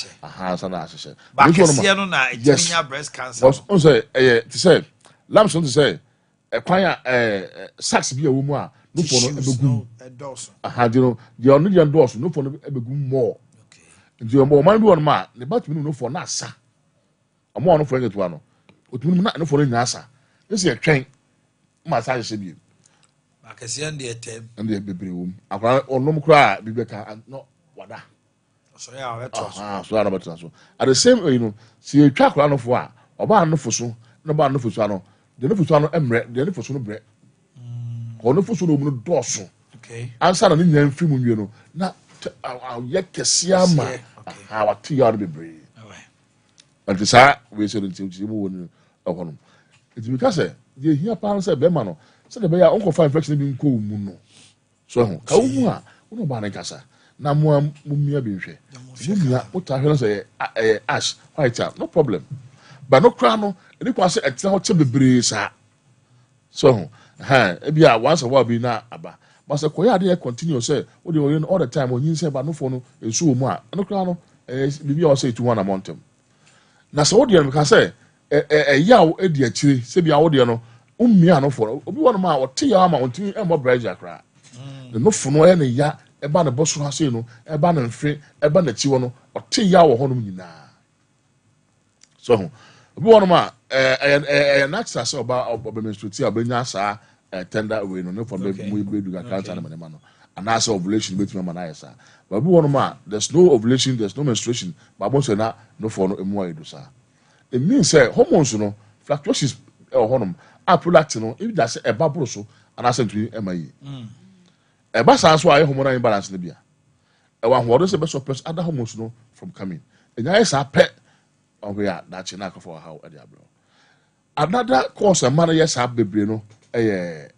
sana ahye ba akese no na etiminya breast cancer on say to say lamps no to say kwan sax bi awo mu a no for no ebegum dino the only the endorse no for no ebegum more nti o man bi won ma ne batumi no for na asa omo no for ngeto ano otumi na no for no asa ese etwen ma sa hye bi akese ndi etem ndi bebre wo akwa onom kra bibeka no wada so ya weto so ya no beto so at the same you know si etwa kra no for a oba no for so no ba no for so ano de no for so ano emre de no for so no bre ono for so no mu no doso okay answer na ni nyan fi mu nwie no na ye kese ama wati yard bebre but sa we so nti mu wonu ahono it because ye hia pa say be ma no say de be ya onko fa infection bi nko mu no so ho ka wu a wono ba na kasa na mo mia bi hwe mo mia uta hwe no say ash white no problem but no kra no ni kwa say etia ho che bebre sa so ho e bia once a while bi na aba but say koya dey continue say we dey all the time onyin say ba no for no ensu mu a no kra no bibi o say to one amount na so we dey because say yaw e di akire say bia wo dey no ummia no for obi won ma o te yaw ma ontimi e mo braja kra no for no e ne ya e ba ne boso ha say no e ba na mfre e ba na chiwo no o te yaw ho no nyina so obi won ma na ksa say oba menstruate abenya sa tender way no for be do cancer na man no and as ovulation between man na sa but we want ma there's no ovulation there's no menstruation but bon say na no for no emu ayi do sa it means say hormones no fluctuations honum a product no if that's a babro so and I sent to ema yi e ba san so aye hormonal imbalance no bia e wa ho se be suppress other hormones no from coming enya is a pet on we are that na for how e dey abro another cause a man yes have bebre no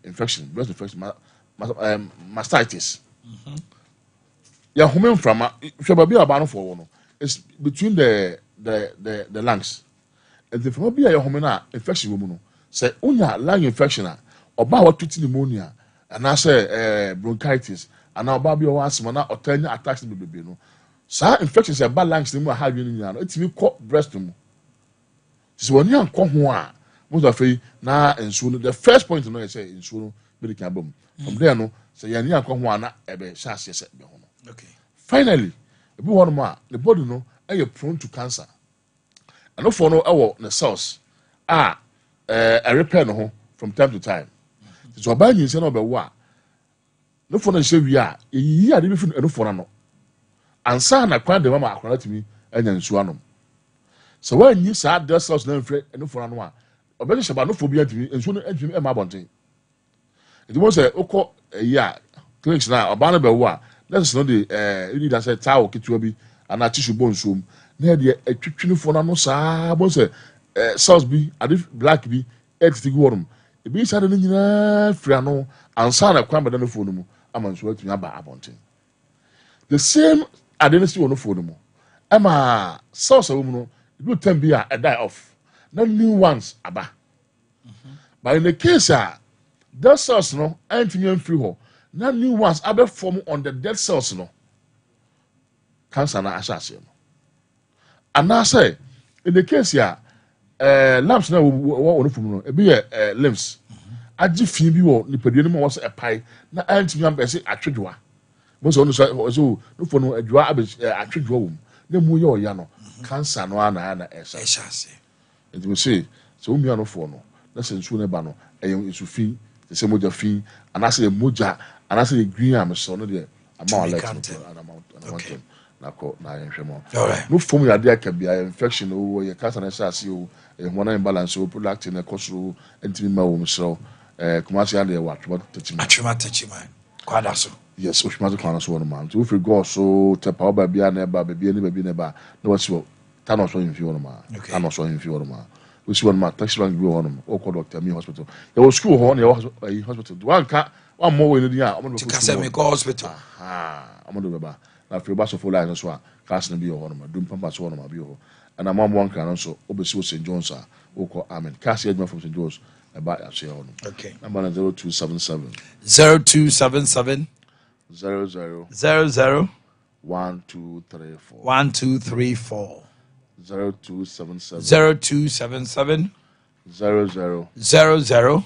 infection breast infection mastitis ya human from sheba bi aba no for no it's between the lungs and the from bi ya human na infection wo mu no say unya lung infection a oba wa tuti pneumonia and I say bronchitis and oba bi o asthma na otanya attacks no bebe no sa infection say ba lungs ni mu ha dwe ni no etimi ko breast mu so when you ko ho a most of na ensuo no the first point no say ensuo no be can bom from there no say ya ni akọ ho ana ebe sha se be ho no okay finally ebi one more the body no are prone to cancer and no for no ewo the cells a repair no ho from time to time so ba nyin se no be wo a no for no she wi a yi ade bi fi no for no ansa na kwa de mama akora timi anya nsuo anom so when you say the cells no free no for no a obedi sheba no phobia timi enso no adwimi e ma bonten it was say okọ ya clinics na oba no be wo a let's know the you need to say towel ketua bi ana tissue bone som na de atwitwini fo na no saa bo say cells bi ade black bi etiti gworum e bi sade no nyina fria no ansa na kwa beda no fo no mu amanso atumi aba abonten the same adenity wo no fo no mu ama cells wo mu no you can be a die off no new ones aba but in the case dead cells no antimi free ho na new ones aba form on the dead cells no cancer na asase no and I say in the case lumps na wo no fum no e be limbs agi fi bi wo nipadua no mo was a pie na antimi am be say atwedwa mo so no so no for no adwa atwedwa wo na mu ye oya no cancer no ana esase it will say so mi ano for no na sensu ne ba no isu fi se moja fi anase moja anase green am so no de ama let okay na ko na yenhwemo no form ya Ade Akye Abia infection o ye cancer na esase o hormonal imbalance o prolactin na koso entimi ma wo mso kumasi ade wa atwema tachima kwada so yes oshima kwada so no man to free go so tepa oba bia na ba bia ni ba na wasi tano so yin fi wono ma tano so yin fi wono ma we see one ma taxi rank bi wono o ko doctor mi hospital ya wo school ho na ya hospital one ka one more we ni a o mo ko ka me ko hospital o mo do ba na free ba so full line so a class na bi wono ma dum pampa so wono ma bi ho and am one kan so o be si St John's a o ko amen class edma from St John's about ya share wono okay number 0277 0277 00 00 1234 1234 0277 0277 00 00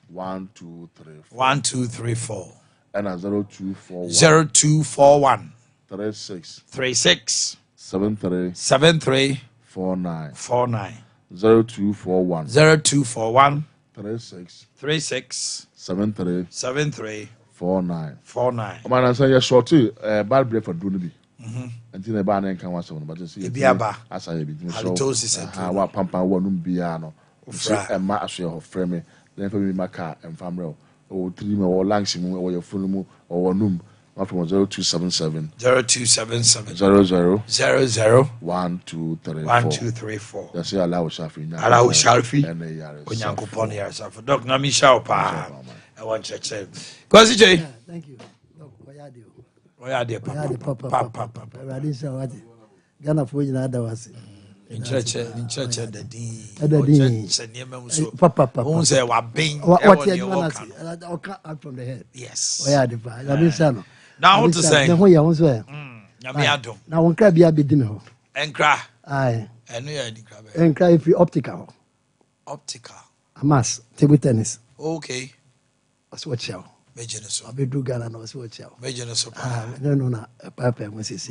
1234 and 0241 0241 36 73 49 0241 0241 36 73 49 49 say you short bad break for do no bi until the ban and can was on but see biaba as I be halitosis wa pampa wo no bia no e ma aso ho frame then for me maka emfamre o 3 me o lungs mu o your phone mu o wonum from 0277 0277 00 00 1234 that's allow shafi and onyankopon ya shafi doc na mi sha pa I want check cause Jay thank you doc Ade papa ready so what Ghana for you na da wase in church da din se niam mu so papa won say wa ben what you want to out from the head yes Ade pa na bi say no now what to say na ho ya won so nyame adom na won kra bia be di me ho enkra ai enu ya di kra be enkra if optical amas table tennis okay what's what show Major so. Abedu Ghana no so what Major so. No na papa mo sisi.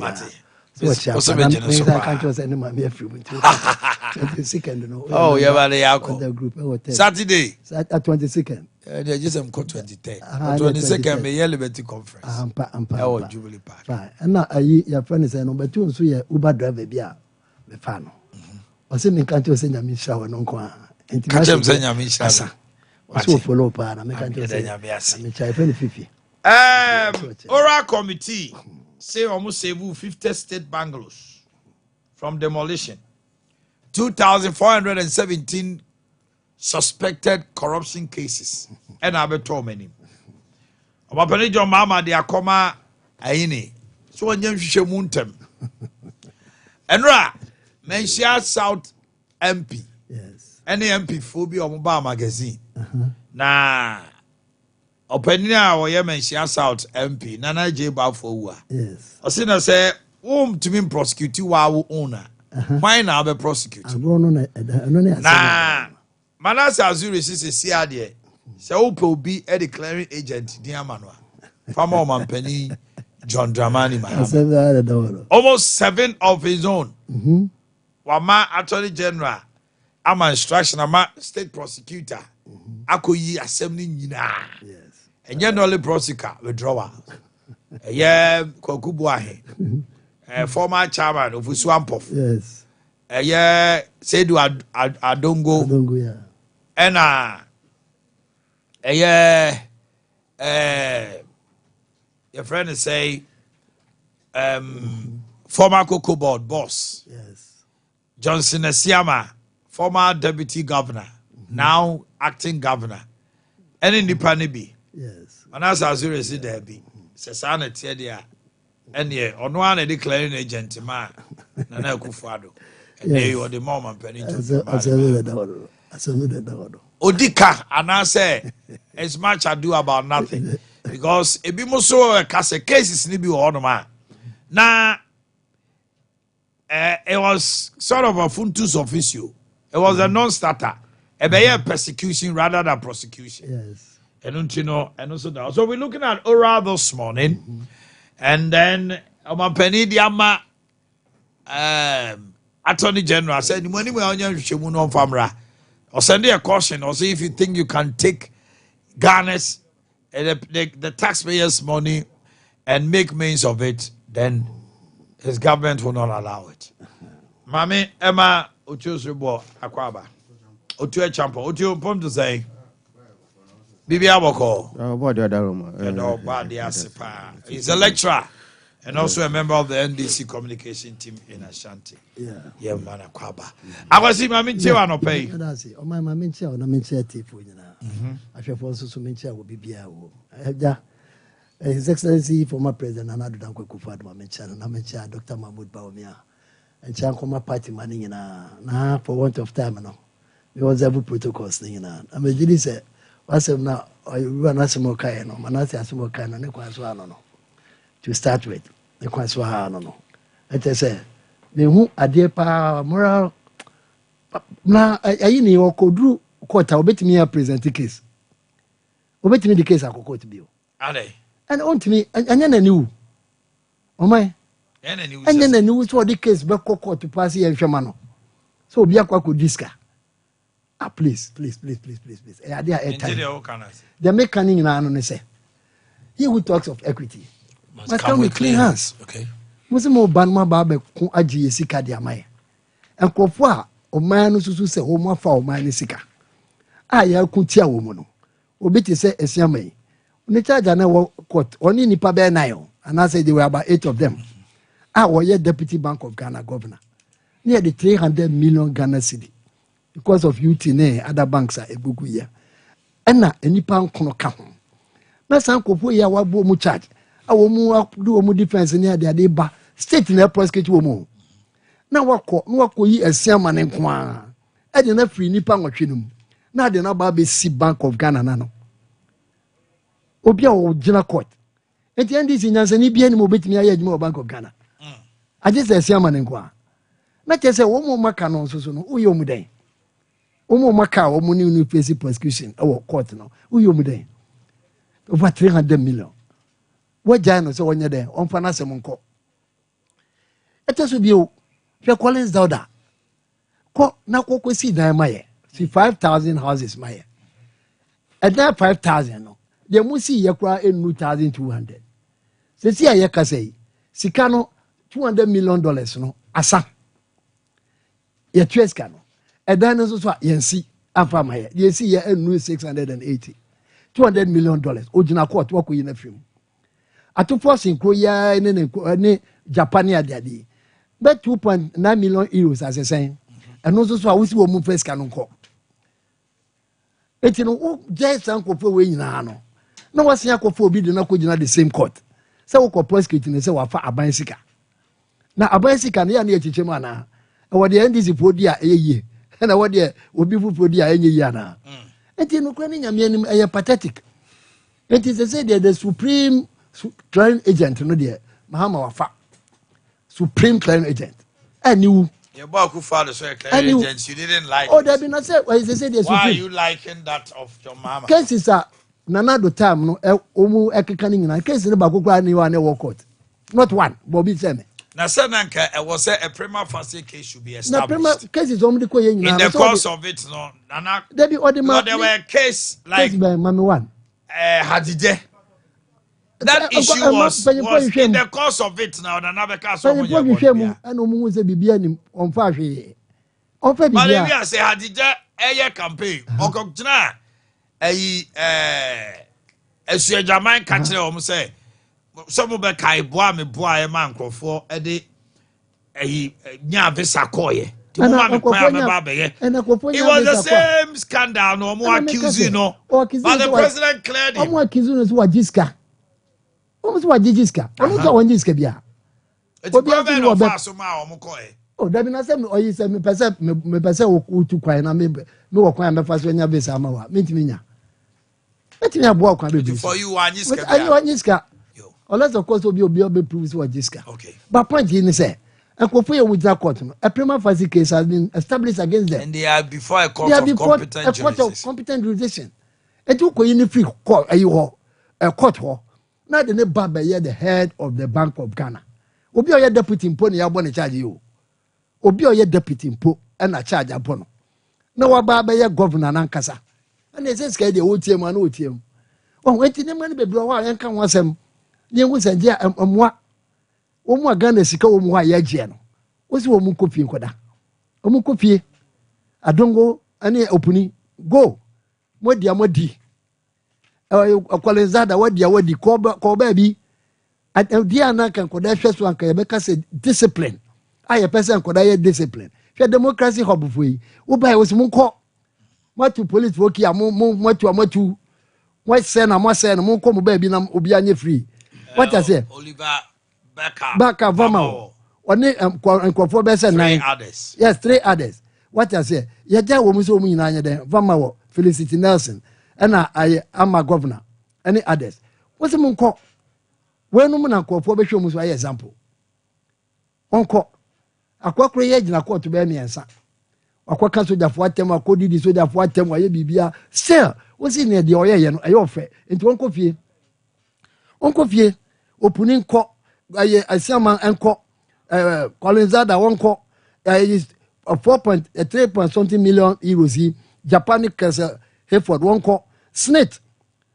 So what so major so. I can't just any man me free with 22nd no. Oh, yeah ba yako. The group Saturday. At 22nd. They just am 23rd. 22nd me Liberty conference. Ampa. Oh, Jubilee Park. Right. And now your friend say number 2 so ya Uber driver bia me fa no. O se me can't say nyame shower no kwa. Kachem senya misha. Asa. Also follow pa na me kan to say. Me chai friend fifi. Oral committee say almost save 50 state bungalows from demolition. 2,417 suspected corruption cases. And I be told many. Obapani John Mama de akoma ayini. So when you muntem. Enra Menshia South MP. Yes. Any MP phobia or mobile magazine. Na Openia or Menshia South MP. Nana J Bafo. Yes. Osina say, to me prosecute you our owner. Why now be prosecute? Nah, Manasa Azuri is a CRD. So will be a declaring agent, dear Manua. Farmer Penny John Dramani. Almost 7 of his own. Wama Attorney General, I'm an instruction, I'm a state prosecutor. Akuyi assembly yina. Yes. And you're not only prosecutor, withdrawal. Yeah, Kokubuahe. Former chairman of Uswampof. Yes. Yeah, Sedu Adongo. Adongo, yeah. And your friend is say former Cocoa Board boss. Yes. Johnson Esiama, former deputy governor, now acting governor. Any Nipanibi. Yes. And as Azure said there be. Sesana Tedia. And yeah, on one a declaring agent, ma, Nana Kufado. And they were the moment penny to Odika, and I say, as much ado about nothing. Because a bit more so a case is nibi or man. Now, it was sort of a funtus officio. It was a non-starter. A better persecution rather than prosecution. Yes. And you know, and also that. So we're looking at oral this morning. And then Omanhene Yaw Attorney General said, "Money we on your famra." Or send a caution, or see if you think you can take Ghana's the taxpayers' money and make means of it, then his government will not allow it. Mami Emma Otiosribo Akwaba Otue Champa Otio Pom to say. Bibi Aboko. He's a lecturer and also a member of the NDC communication team in Ashanti. Yeah, man, Akwaba. I was in my mintia no pay. That's it. My mintia or no mintia for you now. I shall also so mintia will be Biao. His Excellency, former President Anadu Danko Kufad, my mintia, and I mentioned Dr. Mahmoud Baumia and Chankoma party money in a for want of time. No, we was every protocols. I'm a judge say. Wasem na oyuwa na semo kai no manase asemo kai no ne kwanso ano no to start with ne kwanso ano no ete say me hu ade pa moral na ayi ni okoduru court obetimi ya present case obetimi the case akoko to bio Ade and ontimi anya na niwu omai anya na niwu so the case be court to pass here hwema no so obi akwa ko diska. Please. The mechanic in say, he who talks of equity must come with clean hands. Okay. Musimo banma babe kun aji sika dia mai. Enkofo a o man no susu se o ma fa o man sika. Ya kun tia wo mu no. Obi ti se esiamai. Oni charge na wo court. Oni nipa be 9 and I say there were about 8 of them. Ye deputy Bank of Ghana governor. Near the 300 million Ghana cedi. Because of UTN, other banks are a good year. And now, any pound can come. That's Uncle Poya Wabu charge. I will do a more defense near the Adeba state in a prosecute woman. Now, what could ye a sermon and Kwan? I did not free Nippon or Chinum. Now, the Nababi C Bank of Ghana Nano. Obia or Jenna Court. At the end, this in Yansan, Mobit me, I had more Bank of Ghana. I just a sermon and Kwan. Not just a woman, Macanon, so no, who you muday. Omo maka omo ni face prosecution or court no uyo mude over 300 million what jano so wonya there on fa na semonko eteso bio fe Collins Dauda ko na kokko si dan maye si 5,000 houses maye and that 5,000 no they must see yakura 2,200 se si ayeka sei sika no $200 million no asa ya tweska no. And then so yensi afa my you see here enu 680 $200 million ojina court wako yi na film atofo sinkro ya ne Japan ya de but 2.9 million euros as a saying and also so awusi wo mu first kan nko eti no just ankofo we nyina no na wase akofo obi de na ko gina the same court say wo ko prosecute ne say wafa aban sika na aban sika ne ya na echichemu ana e wo de NDC podi a eyeye na wo de obi fu podi a enyeyi ana eti no kra ne nyame anim eye pathetic eti say the supreme clearing agent no de mahama wafa supreme clearing agent aniwu your boy who found the clearing agents you didn't like. Oh, there be not say why they say the supreme. Why are you liking that of your mama? Cases are nana do time no omu ekeka ni nyina case ne ba kokora ni wa na work court not one Bobby say me na say nanka was a prima facie case should be established na prima cases omdi ko ye nyina in the course of it no nana there be other there were a case like case by mami one Hadije that issue was in the course of it now nana be ka so mo ye and omu say bibia ni onfa hwe onfa bibia but we say Hadije eye campaign okogina ayi esu Jaman ka kire o mo say some be kai boa me boa e man krofo e de ayi nya visa koye ti mo ma me kwa me ba be ye it was the same scandal no mo accuse you no but the president cleared him mo accuse no so wajiska o so wajiska o so wajiska bia obi be no fa so ma o mo koye oh dabi na say oyi say me pese o tu kwan na me wo kwan me fa so nya visa ma wa me ntimi nya etimi abo kwa be for you anyiska anyiska unless of course obi prove so wajiska okay but point is say akofo ye wujia court no a prima facie case has been established against them and they are before a court of competent jurisdiction etu ko yin free court ayi ho a court ho na de ne baba ye the head of the Bank of Ghana obi o ye deputy mpo ne ya bo ne charge yo obi o ye deputy mpo e na charge abo no na wa baba ye governor na nkasa na ese ska de otiem na otiem o enti ne mani bebre ho a yanka ho asem ne ngu sanje amwa omu Ghana sika omu ha ya gie no osi omu kopie nkoda omu kopie adongo ani opuni go modi akwalenzada wadi ko ba bi dia na kan koda hweso anka yebeka se discipline aye person koda ye discipline hwe democracy hub foi wo ba wo simu nko matu police woki amu matu wa se na mo ko mo ba bi na obi anye free what I say Oliver Baka Vama oni nkwofo be se nine others yes 3 others what I say ya ja wo mu so mu nyina anye den Vama wo Felicity Nelson na aye ama governor any others wo se mu nko we no mu na nkwofo be hwe mu so aye example onko akwakro ye gina court be miensa akwaka sojafo atem akodidi sojafo atem aye bibia still wo se ne de oye ye no aye ofe enti onko fie opuni nko aye asiama enko Collinzada wonko is 4.3 something million euros Japan case Hayford wonko snit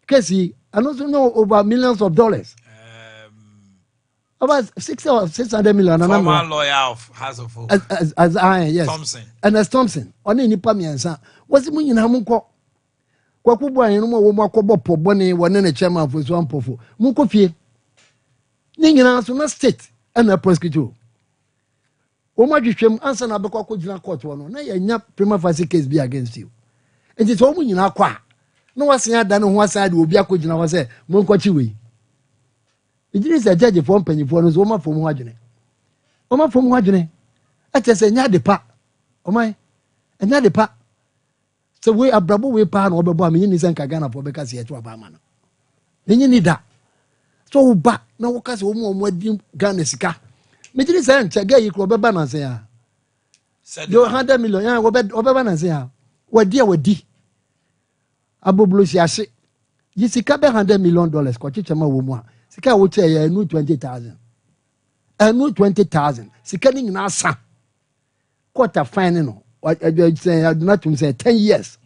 case and also know over millions of dollars about 600 million former lawyer of House of Hope as I yes Thompson and as Thompson oni nipa miensa was mu nyina mu nko kwakubo anu mo wo makobo pobone wone ne chairman for so ampofo mu ko fie ni nyina so na state and a prosecutor o ma dwihwem ansa na bekọ akogina court wono na ya nya prima facie case be against you enti so mu nyina kwa na wasen ada no ho asan de obi akogina ho se mo nkọchi we ijiri se judge for mpanyifo no so ma fom ho adwene atese nya de pa o mai nya de pa so we abrabo we pa na obebo amenyi ni se nka Ghana for beka se eto aba ma no nyi ni da so ba na wo kase wo mu adi Ghana sika me diri say nchega yi ko beba na se ya do 100 million ya wo beba na se ya wadi aboblo si ase yi sika be $100 million ko chichema wo mu a sika wo che ya enu 20,000 sika ni na asa quarter fine no I do not say 10 years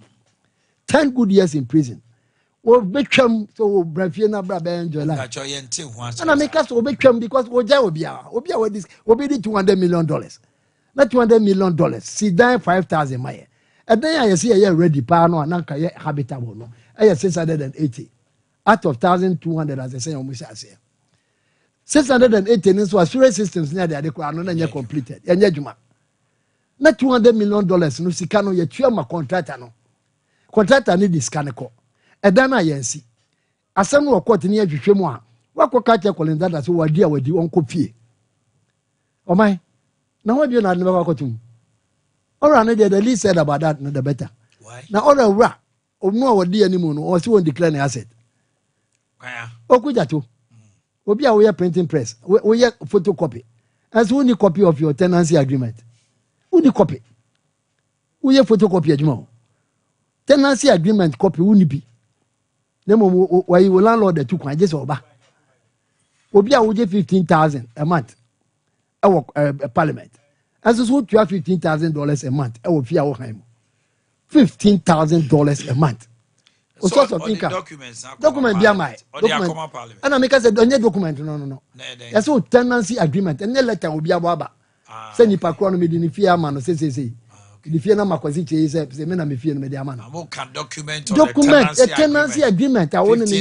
10 good years in prison o betwam so brafie na bra be enjoy life and make us o betwam because o ja obi this obi di $200 million na $200 million si dan 5,000 maye ɛdan a yɛsi yɛ ready paa no ananka yɛ habitable no ɛyɛ 680 out of 1200 as I say ɔmo hyɛ aseɛ 680 no nso assurance systems ne ade kora no na nyɛ completed ɛnyɛ adwuma na $200 million no sika no yɛtua ma contractor no di sika ne kɔ ɛdan a yɛnsi asɛm no wɔ court ne yɛhwehwɛ mu a wakɔ ka kyɛ kɔlendada so wadi a wadi ɔnkɔ pie ɔman na wɔde na ne bɛkɔ akɔtum ɔra ne the least said about that no the better na ɔra wura ɔno a wɔde anim no ɔsi wɔn declare ne asset okujato obi a woyɛ printing press woyɛ photocopy as we need copy of your tenancy agreement we need copy woyɛ photocopy adwuma tenancy agreement copy we need bi na mo why landlord the two kwan je so oba obi a woje 15,000 a month parliament as so to have $15,000 a month e wo fi a wo han $15,000 a month o source of income document be my document and I make us a document no yes so tenancy agreement and letter obi aba say ni pakro no me di ni fi ama no say the fee na makwasi che say me na me fee no me di ama no document tenancy agreement I want to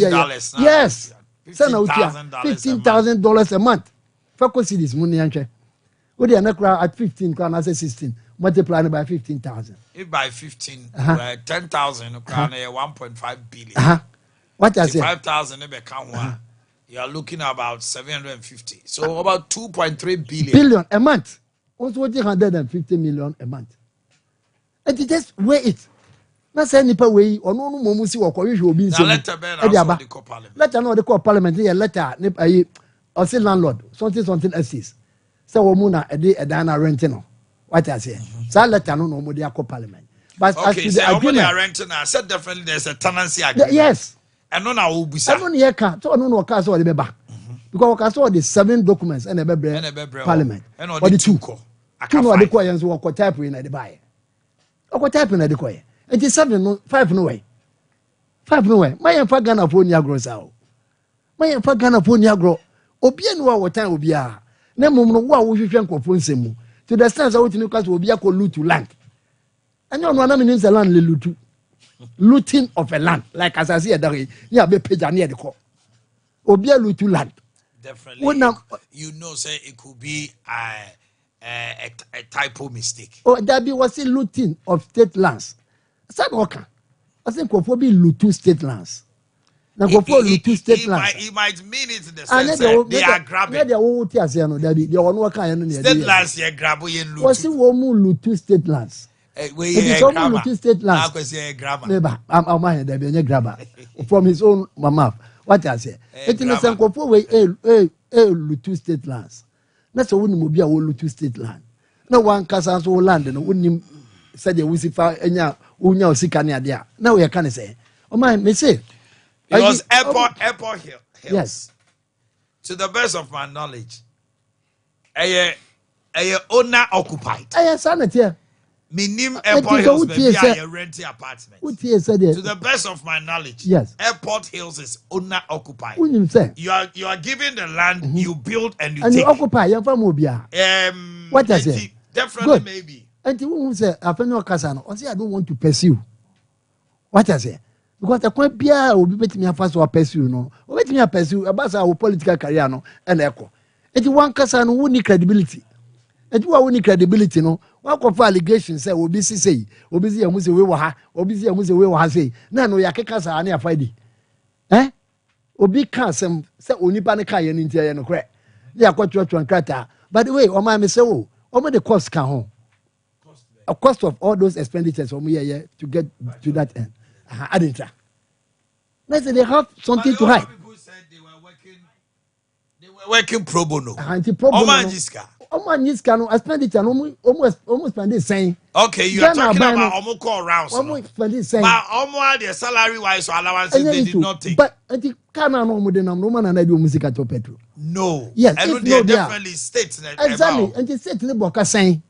yes say na $15,000 a month for cedis money antwe we dey na kra at 15 kra na say 16 multiply by 15,000 if by 15 10,000 kra na 1.5 billion what I say 5,000 be kan ho you are looking at about 750 so about 2.3 billion a month also 150 million a month and you just weigh it na say nipa weigh ono no momu si wokọ hwehwe obi nse letter no the call parliament here letter ne ayi or say landlord something essays say wo mu na edan na rent no what I say say letter no mo dey call parliament but as to the agreement rent na said definitely there's a tenancy agreement yes and no na wo busa no ye ka so no no ka so dey be ba because we can saw the 7 documents and e be parliament and the 2 ko aka no dey call yenso wo type in na dey buy o type in na dey call and the 7 no 5 no way my fa Ghana for ni agro sa o my fa Ghana for ni agro obi enu wa wotan obi a na mum no wo a wo hwehwe nkofo nsemu to the sense that we tinu cause obi akọ loot land enyo no na me nse land le lutu looting of a land like as I see edare ni abe page na e de ko obi a loot land definitely you know say it could be a typo mistake oh that be was looting of state lands said okay I think nkofo be loot state lands na nkofo loot state lands he might mean it in the sense that they are grabbing they wo ti ase no that be they ono kan ya no ne state lands ye grab ye loot was wo mu loot state lands we ye grab state lands akwese ye grab neighbor am man there be any grabber from his own mouth what I say it no say nkofo we loot state lands na so woni mo bia wo loot state land na wan kasa so land no woni said the wusifa enya unya osika ne ade a na we can say oh man me say it was airport hill yes to the best of my knowledge owner occupied sanity minim airport hills be a renting apartment to the best of my knowledge yes airport hills is owner occupied you are given the land you build and you and take you occupy you fam obia what I say definitely good. Maybe and you say afenyo kasa no say I don't want to pursue what I say because the point bia obi betimi afa so pursue no obetimi pursue about our political career no and eko enti wan kasa no woni credibility enti wa woni credibility no wa ko fa allegation say obi si say obi si yamu say we wa ha obi si yamu say we wa ha say na no yakeka sa na afa di obi ka asem say onipa ne ka ye ni ntia ye no kre ya kwatwa nkrata by the way o ma me say o the cost can ho a cost of all those expenditures to get to that end adintra let's say they have something to hide people said they were working pro bono Omanhene no expenditure almost spend the same okay you are talking about omo call rounds almost spend the same but omo their salary wise or allowances they did not take but the kana no mo de nam no man na do music at petrol no yes and they definitely states exactly and the state ne boka saying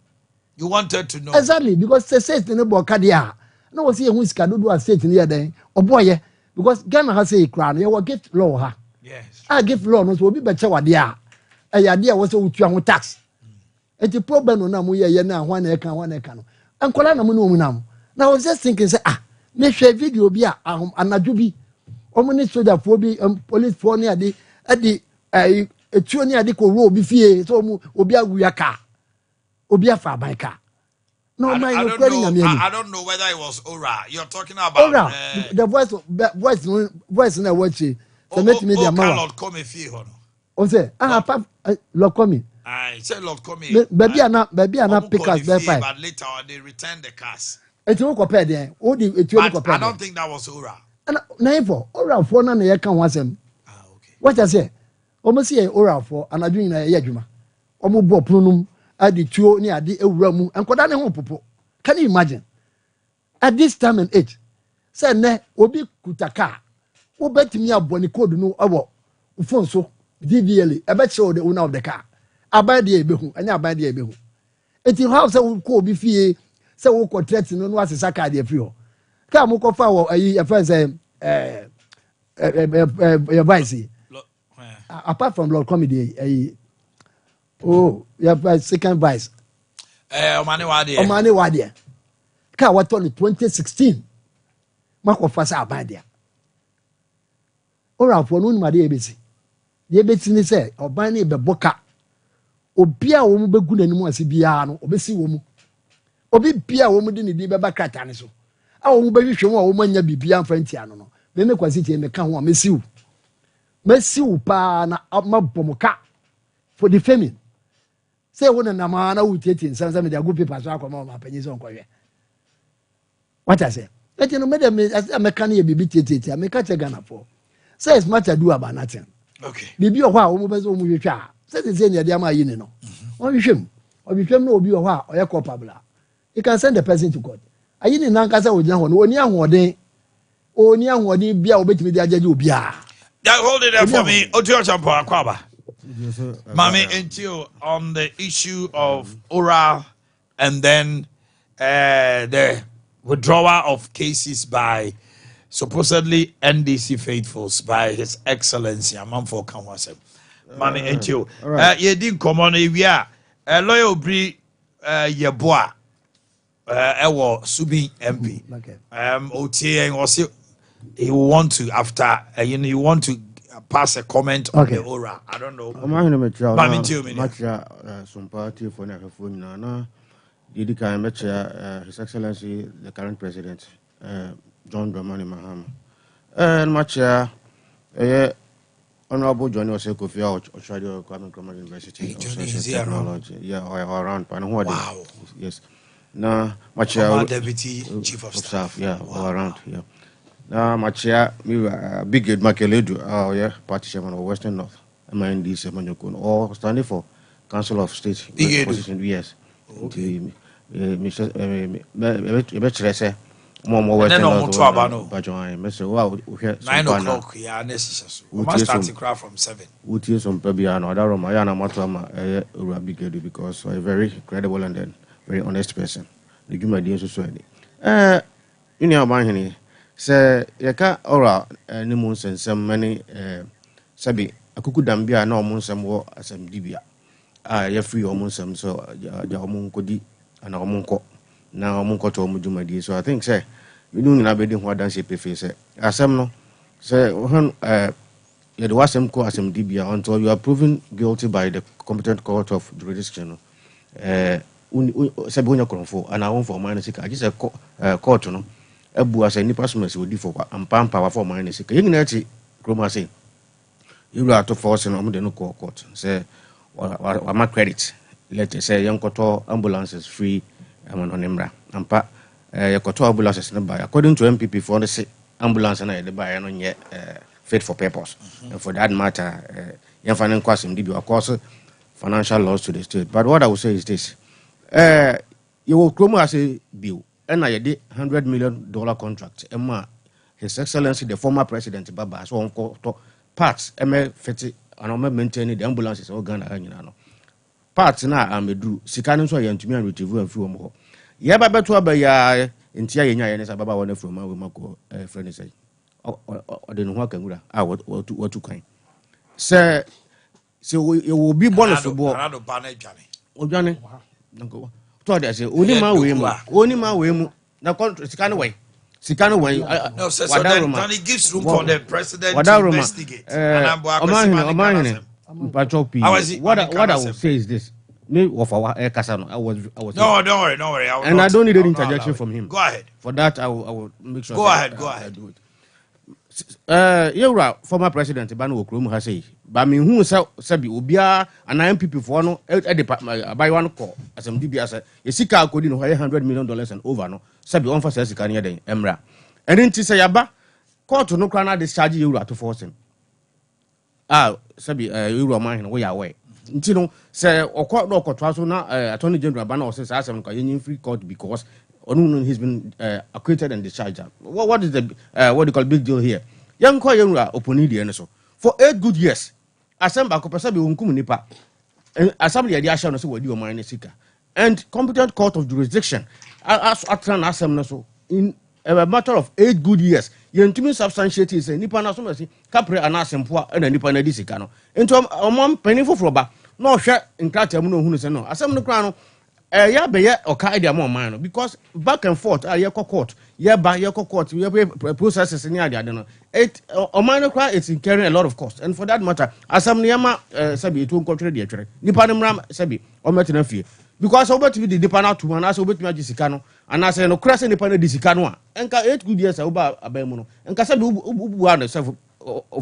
you wanted to know exactly because the state ne boka dia no was here music do a state ne den oboye because Ghana has a crown you will get law ha yes I give law no so obi beche wade a yade a wo so utua ho tax enti problem no na mo ye na ho na e kan no enkola na mo no mu nam Now I was just thinking, say, me share video be anadwo bi. Omo ni soldier for bi police for ni ade etuo ni ade ko ro obi fie so omo obi awuya car. Obi afa ban car. No, I my don't know. I don't know whether it was Ora. You're talking about Ora. The voice na watch. So make me the amount. Lord come if you hono. O say, Lord come. I say Lord come. Baby ana pick us by 5. But later they return the cars. Etu ko pay there. O di etu ko pay. I don't think that was Ora. Na ifo Ora for na ye kan wasem. Okay. What I say? Omo see Ora for anadwo na ye adwuma. Omo bo pronum adi tuo ni adi ewura mu. Enkoda ne ho popo. Can you imagine? At this time and age, say ne obi kutaka. Obetimi aboni code no awo. Phone so DVL. I bet show the owner of the car. Abadi ebehu. Anya abadi ebehu. Eti how say we ko obi fie. Say we ko threat no no asesa car dey free ho. Car mo ko fa wo ayi e friend say your vice. Apart from Lord Comedy ayi. Oh, your second vice. Omanhene Yaw. Ka wato ni 2016. Mako fasa abadia. Ora for no ma de ebesi. De ebesi ni say oban ni beboka. Obi a wo mu begu nanim ase bia no obesi wo mu. Obi bia wo mu de ni di beba krata ne so. A wo mu behwehwe wo a wo manya bibia mfanti ano no. Me me kwasi tie me ka ho a mesiw. Mesiw pa na mabomoka for the famine. Say when na mana utete nsansa me dey go paper so akoma ma panyi so nkohwe. What I say? Let you know me me can ye bibi tete me ka che Ghana for. Say as much ado about nothing. Okay. Bibi o hwa o mo bezo o mo hwehwa. Say say ne dey am ayi ne no. O hwehwem. O hwehwem no obi o hwa o ye culpable. You can send the person to court. Ayi ne nan kasa o gina ho no oni ahoden bia obetimi dey ajaje obi a. Hold it there for me. Otio Champo Akwaba. Mami, until on the issue of oral and then the withdrawal of cases by supposedly NDC faithfuls by His Excellency Amanfo Kanwasem. Mami, until you didn't come on a lawyer Bri Yeboah Ewo Subi MP. OTA was he want to after you want to pass a comment on the aura. I don't know. Sompa for na His Excellency the current president John Dramani Mahama. And Machia Honorable Johnny Oseko Ochadio Kwame University of Technology. Yeah, or around Panahua. Wow. Yes. Now Machia Deputy Chief of Staff. Yeah, all around. Yeah. Now, Machia, big Makeledu, party chairman of Western North, MND Semanyokun, or standing for Council of State position. Yes. Mr. More Western North. 9 o'clock, yeah, necessary. We must start to cry from 7. Would use some Pebiano, Mayana Matama, Urabigadu, because a very credible and then very honest person. The give my dear society. In your mind, say yaka ora ni mu nsensem many sabi akuku dambia na omo nsem wo asem dibia ya free omo nsem so ja omo nkodi ana omo nko na omo nko to omo dwumadi so I think say we no nyina be di ho adanse pefe say asem no say when you do asem ko asem dibia until you are proven guilty by the competent court of jurisdiction sabi onya konfo ana won for man sika agi say court no ebu asa nipa sumas odi for ampampa for man sika yin na ti kroma say you are to force no de no court say wa ma credit let say yankoto ambulances free amanonemra ampa yakoto ambulances na buy according to MPP for the say ambulance na de buy no nye fit for purpose and for that matter yan fanen kwasem di bi of course financial loss to the state. But what I will say is this: you will come as a bill, and I did $100 million contract. Emma, His Excellency the former President Baba, so on parts. Emma Fetty and I'm maintaining the ambulances all Ghana. Parts now I'm a do. Sikanin so I to me and retrieve and few more. Yeah, Baba to Abia in Tia and Baba one from my Mako friend say. I didn't work and what to kind. Sir. So you will be born as a boy. Oh, Johnny. To say, only my way, na contract sikano way no so then it gives room for the president to investigate Omanhene Pachopi. What I will say is this. Me of our Kasano. I was no, don't worry. I don't need any interjection from him. Go ahead. For that, I will make sure. Go ahead. Do it. You're former president Banu Okrum has said, but me who sabi Ubia and MPP for no by one call as MDB a sika could in $100 million and over no sabi on for Sikania de Emra. And then to say Yaba, court to no crana discharge you to force him. Sabi you were mine way away. You know, say or court no court Attorney General Bana says as I'm in free court because he's been acquitted and discharged. What is the what do you call big deal here? Young Koyura Oponidi and so for 8 good years. Assemble Copasabi Unkum Nipa and assembly idea shall know what you are mine seeker. And competent court of jurisdiction as Atran Assembly so in a matter of 8 good years. You to me substantiate is a Nipa Nasumasi, Capre and Assempua and a Nipa Nedisicano. Into a mom penny for Froba, no share in Catamuno who is no Assembly Crown. Yeah, be or Kaidia more minor because back and forth, Yako court, by Yako court, we have processes in Yadia. I don't know. A minor cry is carrying a lot of cost, and for that matter, as some Niama Sabi to contradict Nipanam Ram Sabi or Martin because over to be the Dipana to one as over to Magicano, and I say no crass and Dipana Disicano, and 8 good years over Abemono, and Casabu self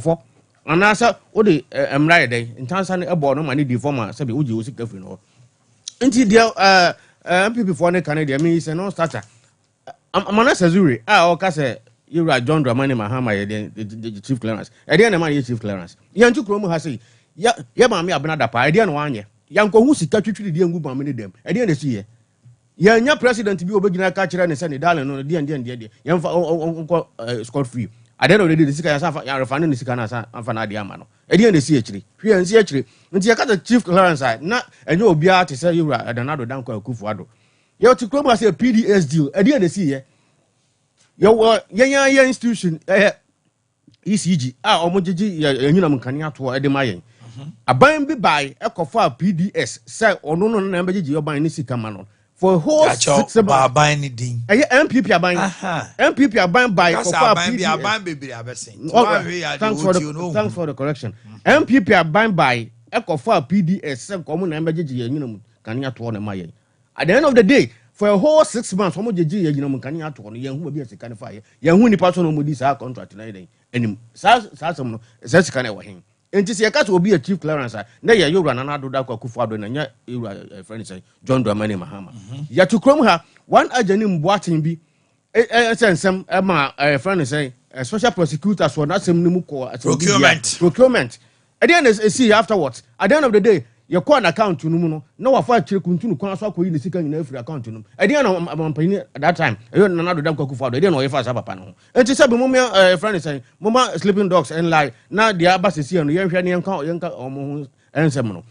for. And I said, oh, the Emride in Tanzania, a born money deformer, Sabi Uji was a Inti dia MPP for the Canadian me is a non-starter. Amana Sazuri, Okase, you are John Dramani Mahama, the chief clearance. I didn't mind chief clearance. Yan to Chrome has say, Yamami Abnada, I didn't want you. Yanko who see catch the young woman many them. I didn't see ye. Yan president to be obedient catcher and send a darling on the DND, young Scott free. I don't know the Sika are finding the Sikana and Fanadiamano. I didn't see actually. Here and see actually. When you got the chief clearance, not and you'll be out to say you are another down Kufuado. You're to come as a PDS deal. I didn't see ye. Your institution, ECG, Omojiji, Unam Kanya to Edemayan. A buying be by a cofa PDS, say, or no number you're buying Sikamano. For a whole 6 months, buying anything. MPP are buying. MPP are buying by. Thanks for the correction. MPP are buying by. Ekofa PDS. Some common number you can you to one at the end of the day, for a whole 6 months, how much you know can you to one young who be a kind of fire. Young who person who this our contract tonight. And some says kind of him. And to see a cat will be a chief clearance. Now you run another Dako Kufado and your friend say John Dramani Mahama. Ya to chrome her one agent watching be some friend say a special prosecutors for not some new procurement. At the end, see afterwards. At the end of the day, your coin account to Nuno, no affair to continue to in the second in every account to them. At the end of at that time, I don't know another Dako Kufado. I don't know if I have a panel. And to say, Mumma, friend say, Mama sleeping dogs and lie. Now the Abbas is here on the young and Seminole.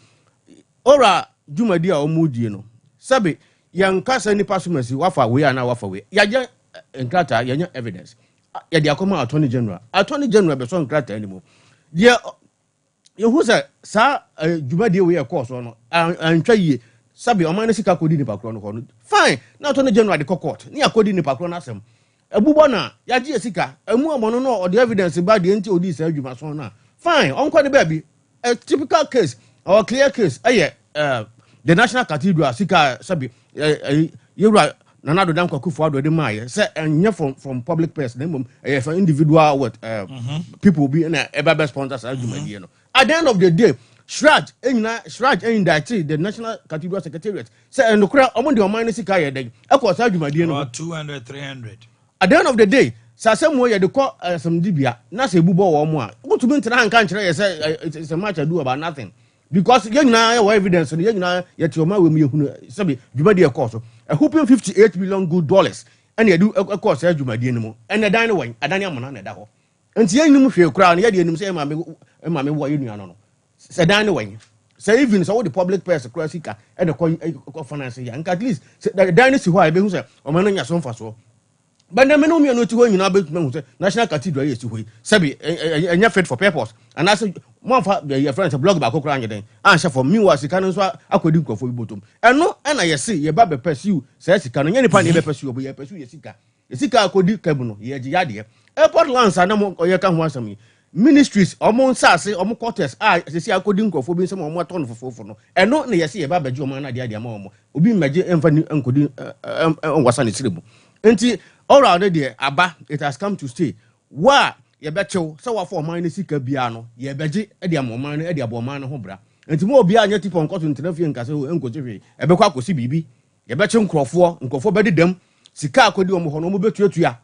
Ora, Juma dear or moody, Sabi, young cousin, any passumacy, wafa, we are now wafa away. Yaja and Crata, your evidence. Yadia come Attorney General. Attorney General, but son Crata anymore. Dear, you who say, Sir, Juma dear, we are course on and try ye. Sabi, or Manisika could in the background. Fine, now Attorney General, the court, near coding the background as him. A bubana, Yaji Sika, a more mono or the evidence about the NTOD said you must now. Fine, Uncle the baby, a typical case or clear case. The National Cathedral, Sika Sabi, you right, Nanado Danko Kufuado de Maya, say, and you're from public person, for individual what people be in a best sponsors as you know. At the end of the day, Shraj in that the National Cathedral Secretariat say, and the crowd among the Omanhene Sika, they of course, I do my dear 200, 300. At the end of the day, some way the call some dibia, not a bubo or more. What to mean to that country? Say it's a match I do about nothing. Because young now evidence and young now yet your man with me sabi Jumadi a course. A hooping $58 million and you do a course as Jumadi anymore. And a dine away, a dynamon and a daho. And see you feel crown, yet you say, Mammy, what you know. Say dine away. Say even so the public press across Sika and the coin financing and at least the dynasty why be who say, Omanhene Yaw so. but na me no me no ti ho nyina betume hu national cathedral yes ho sabi enya fit for purpose and as mo fa your friends blog ba kokora anyeden an sha for me was sika no so akodi nkofo bi botom eno na yesi ye ba be pursue say sika no nya nipa na be pursue obo ye pursue sika akodi kabu no ye gi yade airport lands na mo ye ka ho asam ministries omo nsase omo quarters sisi akodi nkofo bi nsem omo aton fofofo no eno na yesi ye ba beji omo na de ama omo obi mmeje emfa ni nkodi onwasa ne siribu enti all around there aba it has come to stay wa ye bechew se wa for man sika bia no ye beje e de amoman no e de aboman no ho bra enti mo obi anya tipo nkoto ntena fie nkase enkoje hwe e bekwa akosi bibi ye beche nkrofo bededam sika akodi omo ho no mo betuatua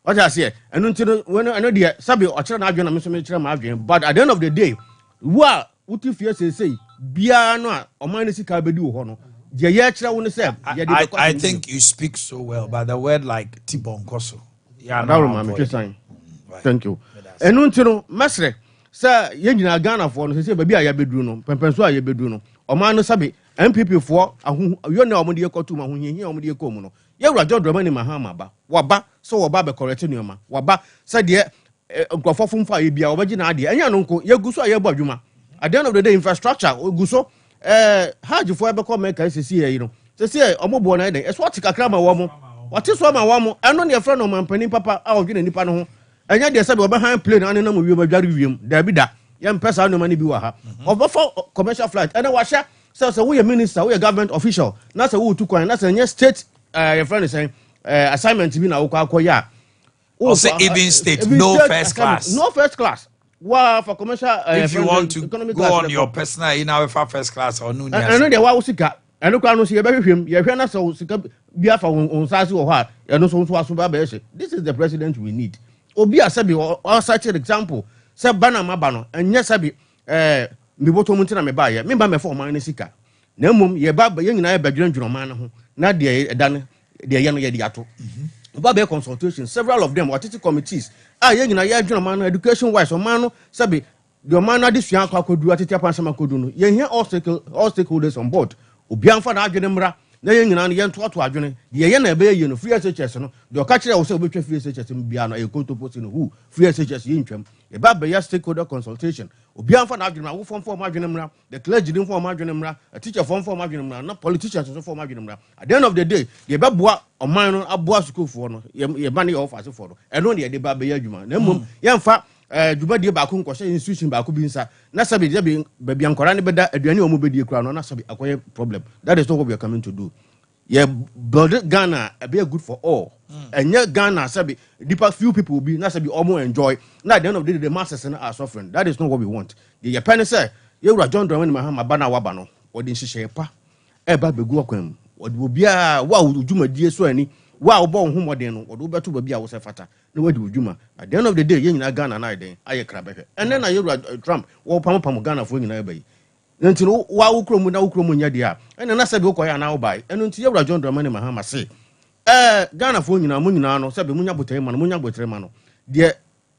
oja se enu ntino eno de sabe o kire na adwen na me so me kire ma adwen but at the end of the day wa uti fie sei bia no a oman sika bedi wo ho no I think you speak so well, but the word like Tibonkoso. Yeah, thank you. And no Masre, sir, Yenina Ghana for no say baby I bedruno, Pempenso I bedruno, or man sabi, MPP for you know Modia Kotuma when you hear Modia Comuno. You are John Dramani Mahama, Waba, so Baba correctinuma, Waba, said dear, go for from fire be our virgin idea, and your uncle, Yaguso Yabajuma. At the end of the day, infrastructure, Guso. How you for ever come make you know. Say, Omo na dey. Eso tika krama wamo. What is wama wamo? I know your friend of my penny papa out in nipa no ho. Enya dey say be behind plane and na mo wi madware wiem. Da bi da. Yem pesa no mani bi wa ha. Obofo commercial flight. And wa hye say we minister, we government official. Na say we tu kwan, na say state your friend is saying assignment bi na wo akoya. Or say even state no first class. No first class. Wow, for commercial if you want to go on your personal in our first class or no. I know the wa sika. I know kwano see be hwem. Ye hwe na so sika bia fa on sase wo ha. E no so aso ba be she. This is the president we need. Obi asabi or such an example. Say bana maba no. Enye sabi me boto mu ntina me ba ye. Me ba me for man ne sika. Na mum ye ba ye nyina ye badwira ndwuro man ho. Na de eda ye no ye de ato. About consultation, several of them were committees. Yena ya man education wise, or man, sabi, the man this young could do at Tiapan Samakoduno. Ye hear all stakeholders on board. Ubian for Adjunimra, the young and young to Adjun, the Yana Bay, you know, free SHS, the catcher also which free SHS in Biana, a coat post in who, free SHS interim, a Babaya stakeholder consultation. Ubian for Adjunimra, who form for Marginimra, the clergy didn't form Marginimra, a teacher form for Marginimra, not politicians for Marginimra. At the end of the day, the Babua or minor Abua school for your money off as a photo, and only the Babaya Juma. Nemum, young fat. Juba dia ba kun kwose institution ba ku bi nsa na sabi dia bi baby ankora ne beda aduane o mo bedi kura no na sabi akoye problem. That is not what we are coming to do. Yeah, build Ghana be good for all. And yet Ghana sabi deeper few people will be na sabi almost enjoy. Now at the end of the day the masses are suffering. That is not what we want. The penny say you were John Dramani Mahama bana wabano or din shishe pa e ba begu akwam. Or bia wa ujuma die so ani wa obon hu modern no or beto ba bia wo se fata. No way do Juma. At the end of the day, you in Ghana na den aye krabe. And then I Trump wo pam Ghana for nyina bai. Nti wa ukromu na ukromu nya dia. And na sabe ukoya na obai. And nti yewra John Dramani Mahama say Ghana for nyina mu nyina no sabe munya botere ma no munya botere ma no. De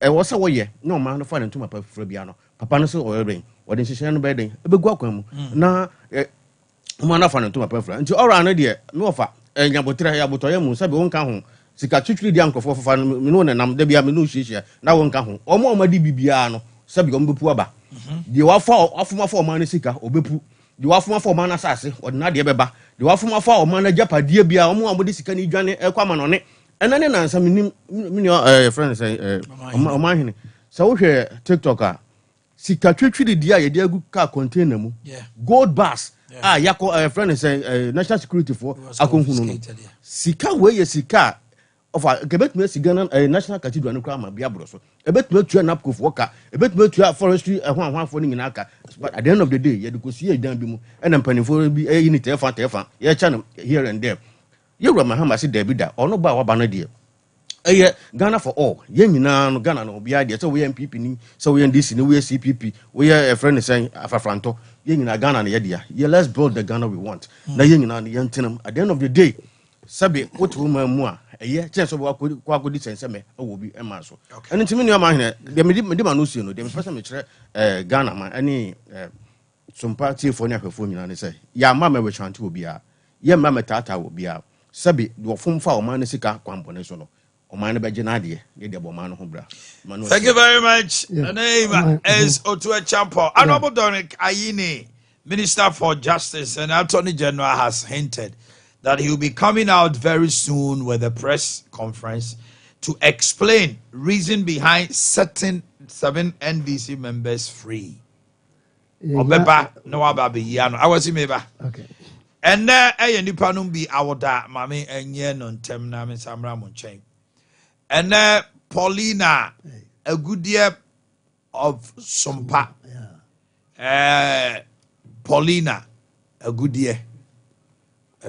wo se wo ye no ma no fa ne ntuma pa frɛ bia no. Papa no se o yebren. Wo de hyehyɛ no bai den. Ebegu akwam na mo na fa ne ntuma pa frɛ. Nti ora no de me wo fa nya botere ya botoye mu sabe won ka ho sika twitwiri dia nkofo fofa me no nenam da bia me no hyiehia na won ka ho omo di bibia no sabi om bepu aba de wafa afoma fa oman sika obepu de wafoma fa oman asase odina de beba de wafoma fa oman ajapadie bia omo amode sika ni dwane ekwama no ne enane nansa minim friend say Omanhene so wo hwe TikTok a sika twitwiri dia ye de agu car container mu gold bars yako friend say national security for akonhunu no sika we ye sika of a gebetme sigana national cathedral no krama bia bro so ebetme tua napco for ka ebetme tua forestry hwan for nyina aka but at the end of the day ye ko sie dan bi mu ena mpanifo bi unit tefa ye cha no here and there ye wura Mahama se da bi da ono ba wa ba no de Ghana for all ye nyina no Ghana no bia de so we MPP ni so we NDC ni we CPP we a friend saying afafranto ye nyina Ghana na ye dia ye let's build the Ghana we want na ye nyina ye ntenam at the end of the day sabe what woman mu a chance of akodi senseme wo bi e ma so ene ntimi ne Omanhene de me ma no sie no de me pesa me kire Ghana man ani Sompa tiefo ne ahwefo nyina ne say ya ma we chante obi a ye ma metata obi a sabe do fomfa o man ne sika kwambone so no ɔman no bɛgye n'adeɛ ne deɛ bɔ ɔman no ho bra. Thank you very much. Yeah. The name is Otua Champo. Honorable Dominic Ayine, Minister for Justice and Attorney General, has hinted that he will be coming out very soon with a press conference to explain reason behind setting 7 NDC members free. Obeba no ababe yano. I was meba. Okay. And there nipa no bi awoda mame enye no ntem na me samra mo nchen. And there Paulina a good year of Sompa. Paulina a good year.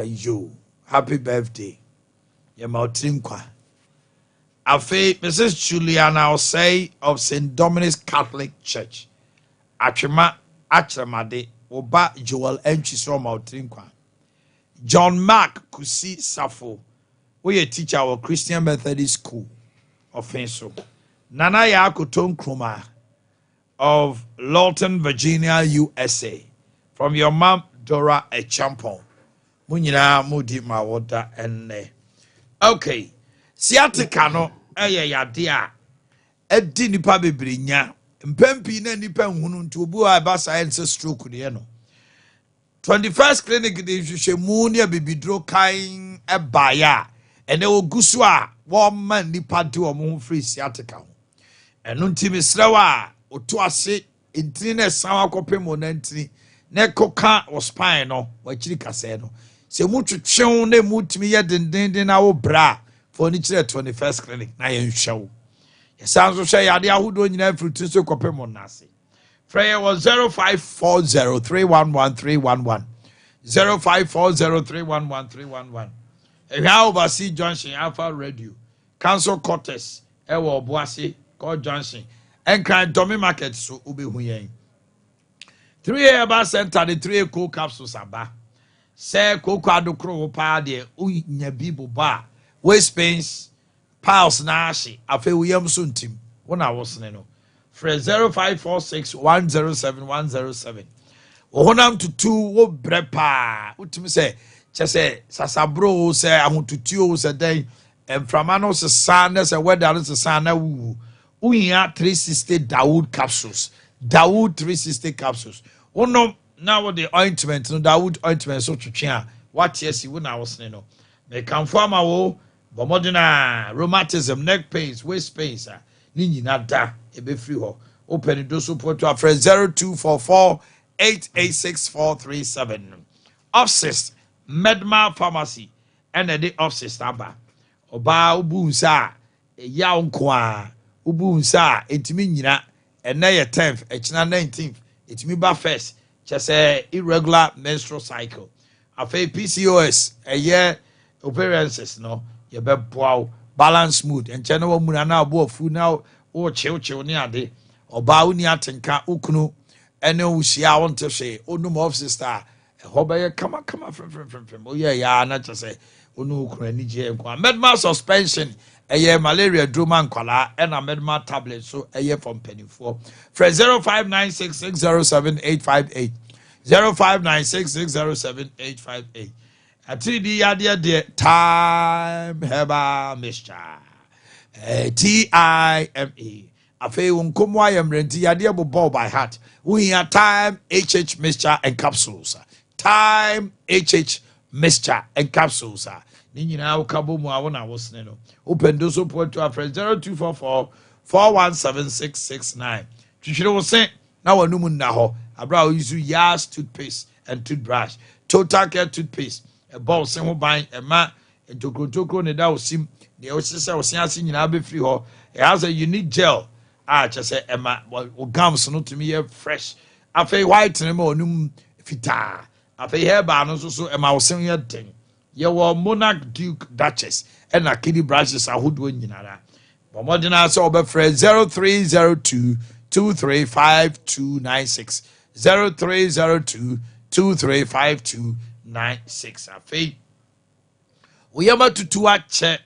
You happy birthday. Your Maltrinkwa. Afe Mrs. Juliana Osei of St. Dominic's Catholic Church. Achramade Oba Joel Enchiso Maltrinkwa. John Mark Kusi Safo. We a teacher of Christian Methodist School of Fenso. Nana Yakuton Kruma of Lawton, Virginia, USA. From your mom, Dora Echampon. Munina Mudi Mawota and okay. Siatica no yadia. Edi nipa bebrinya. Mpempi na nipa hunu nti obu a ba science stroke de no. 21st clinic de hwehwemu ne bibidro kan ebaya. Ene ogusu a wo man nipa de omo free siatica ho. Eno nti misrewa oto ase ntini na sawa kopemo na ntini ne koka o spine no wa chiri kase no. Se mutwetwe na mutimi ye dendenden na wo bra for ni chire 21st clinic na ye nhwew. Ye sanso hwe yade ahodo nyina fruit so kopemo na ase. Prayer was 0540311311 0540311311. Ehwa Obasi Junction Alpha Radio Council Quarters ewo Boakye called Junction Enkran Domi Market so ubehu yen 3 Aba Center the 3 cool capsules aba say cocoa adokro pa de unya bibo ba waist pains piles na ashi afi uyam so ntim wona wosne no for 0546107107 ohonam tutu wo brepa utimi say chese sasabro say ahotutuo say den emframa no se san say weather no se san na wu uhia 360 Dawood capsules Dawood 360 capsules wono now with the ointment no Dawood ointment so twetwe a what yes you na wosne no me kan forma wo bomodina rheumatism neck pains waist pains ni nyina da e be free ho open do support to afre 0244886437 Office Medma Pharmacy and the office number oba ubunsa ya nko a ubunsa etimi nyina ena ye 10th echina 19th etimi ba first chese irregular menstrual cycle afa PCOS eye occurrences no ye be boaw balance mood enche na wamu na abo afu na wo chew ni ade oba uni atenka ukunu ene wuhia wonte hwe onum of sister hobaye kama from oh yeah na chese onu ukunu ani je enko medma suspension eye malaria droma nkwala ena medma tablet so eye from penifo for 0596607858 0596607858 atidi yade de time heba mixture TIME afei wonkomo ayemrenti yade bobo by heart we have time HH mixture and capsules time HH mixture and capsules ni nyina ukabo mu awona wosne no open do support to our friend 0244417669 twihwere wo se na wanum na ho abra use Yas toothpaste and toothbrush total care toothpaste a ball se ho ban e ma entokotoko ne da osim ne osese osiase nyina be free ho it has a unique gel just e ma gums no to me fresh afei white ne ma onum fita afei hair bar no so e ma osim ye den ye wo Monarch Duke Duchess and a kidney brushes ahodo nyinara bomodina so obefre 0302235296 0302235296 afei we yama tutu ache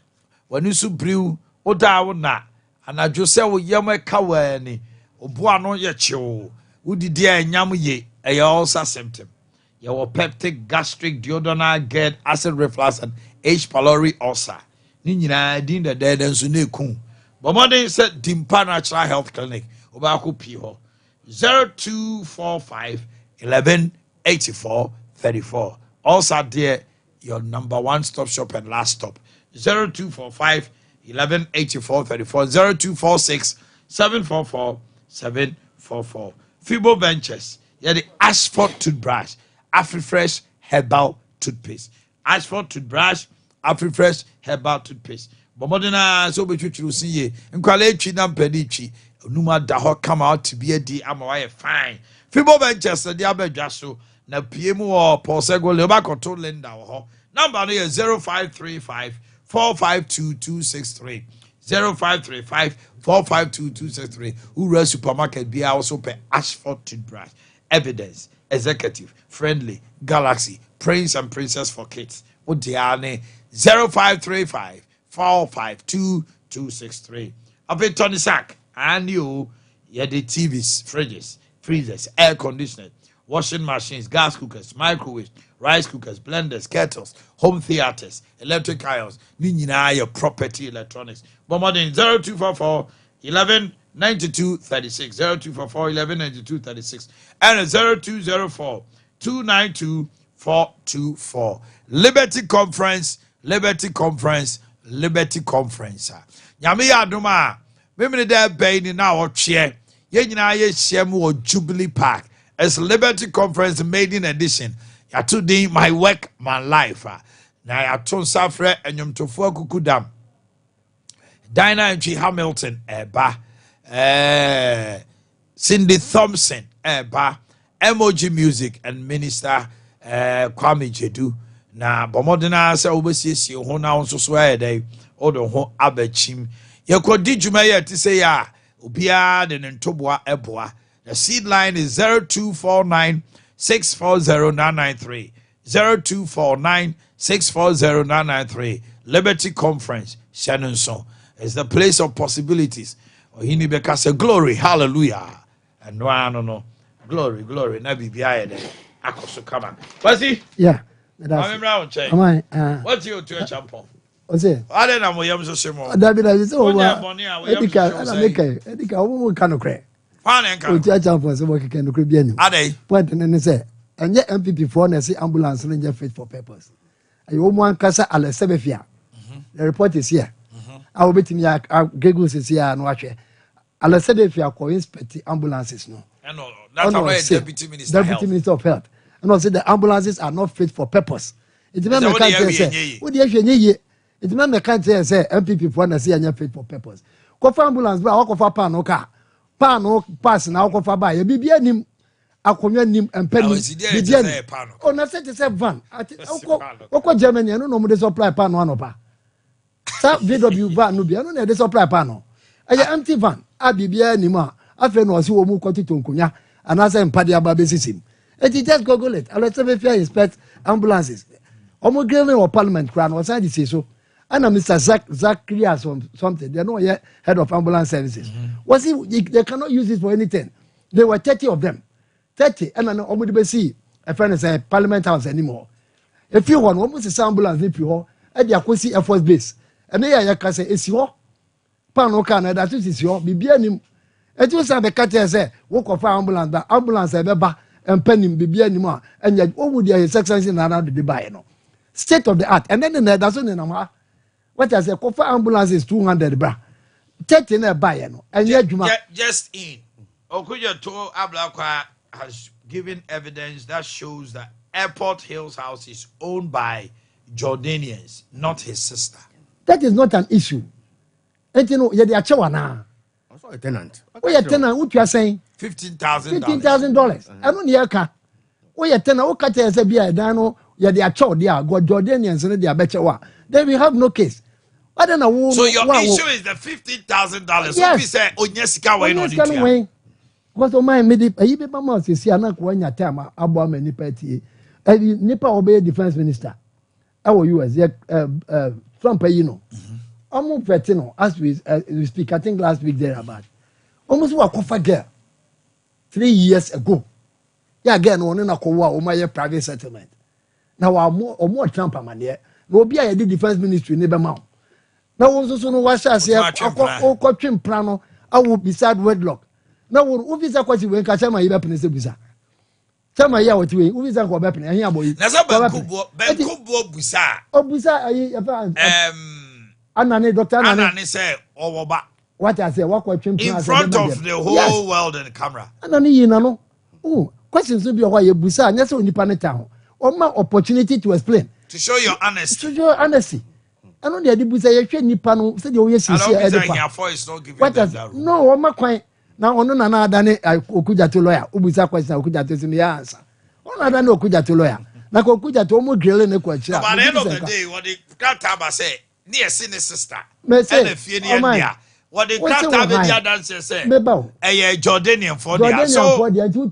wanusu briu oda wona anadwo se wo yama kawani oboa no ye chew udidi anyam ye e ulcer symptom your peptic gastric duodenal GERD acid reflux and H pylori ulcer ni nyina din da da nso na eku but modern said Dimpa Natural Health Clinic obako pi ho 0245 11 84 34 also there your number one stop shop and last stop 0245 11 84 34 0246 744 744 Fibo Ventures yeah the Asphalt toothbrush Afri-Fresh herbal toothpaste Asphalt toothbrush Afri-Fresh herbal toothpaste but modern so be you see ye nkwale twi na mpedi twi onuma da ho come out to be a di ama why fine Fibo Ventures the abedwa so na pm or Posego Leba Control Linda ho number no 0535 452 0535 452 Ura supermarket be also pay Asphalt toothbrush evidence executive friendly Galaxy Prince and Princess for kids what diane 0535 452 263 up in Tony Sack and you the TVs fridges freezers air conditioners washing machines, gas cookers, microwaves, rice cookers, blenders, kettles, home theaters, electric irons, your property electronics. Bombarding 0244 11 92 36 0244 11 92 36 and 0204 292 424. Liberty Conference. Nyame ya adoma. Memene da bay ni na ochie. Ye nyina ye hye mu Jubilee Park. It's Liberty Conference maiden edition. Yatu din my work, my life. Na yatu safre enyomtofo akukudam. Dinah and G. Hamilton eba. Cindy Thompson eba. MOG Music and Minister Kwame Jedu. Na bomodena se obesiesi ho na nso so ayede odo ho abachim. Yekodi djuma ye ti se ya obia de ntoboa eboa. The seed line is 0249 640 0249 640 Liberty Conference, Shannon is the place of possibilities. Ohini beka say glory, hallelujah. And no, glory, na bibia de akoso kama. What's yeah. I'm round check. What's your to a champion? What's it? I don't know what you're saying. David, so Edika, who can cry? O tia champion so work can cry bien. Ade. Point and say, and yet MPP for na say ambulance ranger fit for purpose. Ayi wo mo ankasa ala sebefia. The report is here. I will bet me Google says here no ahwe. Ala sebefia ko inspect ambulances no. No, that's why Deputy Minister of Health. And also the ambulances are not fit for purpose. It depends on the country say. What the ye? It depends on the country say MPP for na say anya fit for purpose. Ko fa ambulance bra ko fa pan no car. Pan no pass na ko fa ba ye bibia nim akonwa nim empani bibia. Oh na say van. Oko Germany no mo dey supply pan no anopa. Sa VW van no bia no na dey supply pan no. Aye empty van. A bibia nim a afa no se wo mu kwati tonkonya anasa empade aba besisim. And you just Google it. I'll let me inspect ambulances. Almost given or parliament crown was I say so. And Mr. Zacharias or something. They're not yet head of ambulance services. Was he? They cannot use it for anything. There were 30 of them. 30. And I almost see a friend is a parliament house anymore. If you want almost a ambulance, if you are at the Akwesi Air Force Base. And there you can say, it's your Pano Canada, that is your BBN. It was a catcher say, walk of ambulance, but ambulance ever. And penning be anymore, and yet what would your success in another Dubai? No state of the art, and then that's only number. What I say, Kofa ambulance is 200 bra, 30 in a buy, and yet just in. Okuya to Ablakwa has given evidence that shows that Airport Hills House is owned by Jordanians, not his sister. That is not an issue. And you know, you're the Achawana. Also a tenant. Oh, yeah, tenant, what you are saying? $15,000. I don't hear car. Oh, yeah, tenant, oh, catch as a beer, Dano, you're the Acho, they are God Jordanians and they are better one. Then we have no case. I don't know. So your issue is the $15,000. Yes. So we say, oh, yes, way. Because of my midi, a yippee mama is here, not when your time, Abba, many petty. Nipa obey defense minister. Our US, Trump, you know. Almost Petino, as we speak, I think last week there about. Almost what a girl. 3 years ago. Yeah, again, one in a Kowa, my private settlement. Now, I'm more Trump, man, yeah. No, be a defense ministry, neighbor mount. na wo nso so no wa sha se akọ plano awu beside wedlock na wo visa kwati we nka chama yibe pene se busa chama ya woti we visa ko be pene ahia boy na sa benkubo busa obusa ayi anane doctor anane say owoba what I say wakọ twem in front of the whole world in the camera anane yi na no questions no be o ye busa anya se onipa ne ta ho o ma opportunity to explain to show your honesty I know the busa ye hwe nipa no se de o ye sisi e de pa no o ma kwan na ono na adane okujato lawyer obusa question okujato se me answer ono adane okujato lawyer na ko okujato o mo grele ne kwa chira but at the end of the day what the grandpa say near sin sister and a fie ne dia what the grandpa be dia dance say Jordanian for dia so Jordanian for dia tu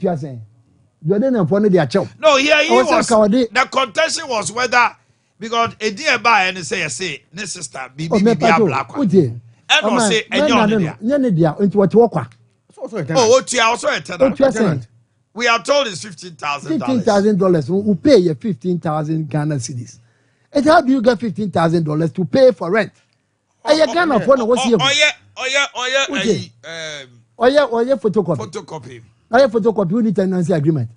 Jordanian for no dia chew no here he was the contention was whether because a dear buy and say ne sister be black one and no say enyo dia nti what work also a tenant. We are told it's $15,000. $15,000. We pay you 15,000 Ghana cedis. And how do you get $15,000 to pay for rent? Ghana for no what's here? Photocopy. Photocopy. We need tenancy agreement.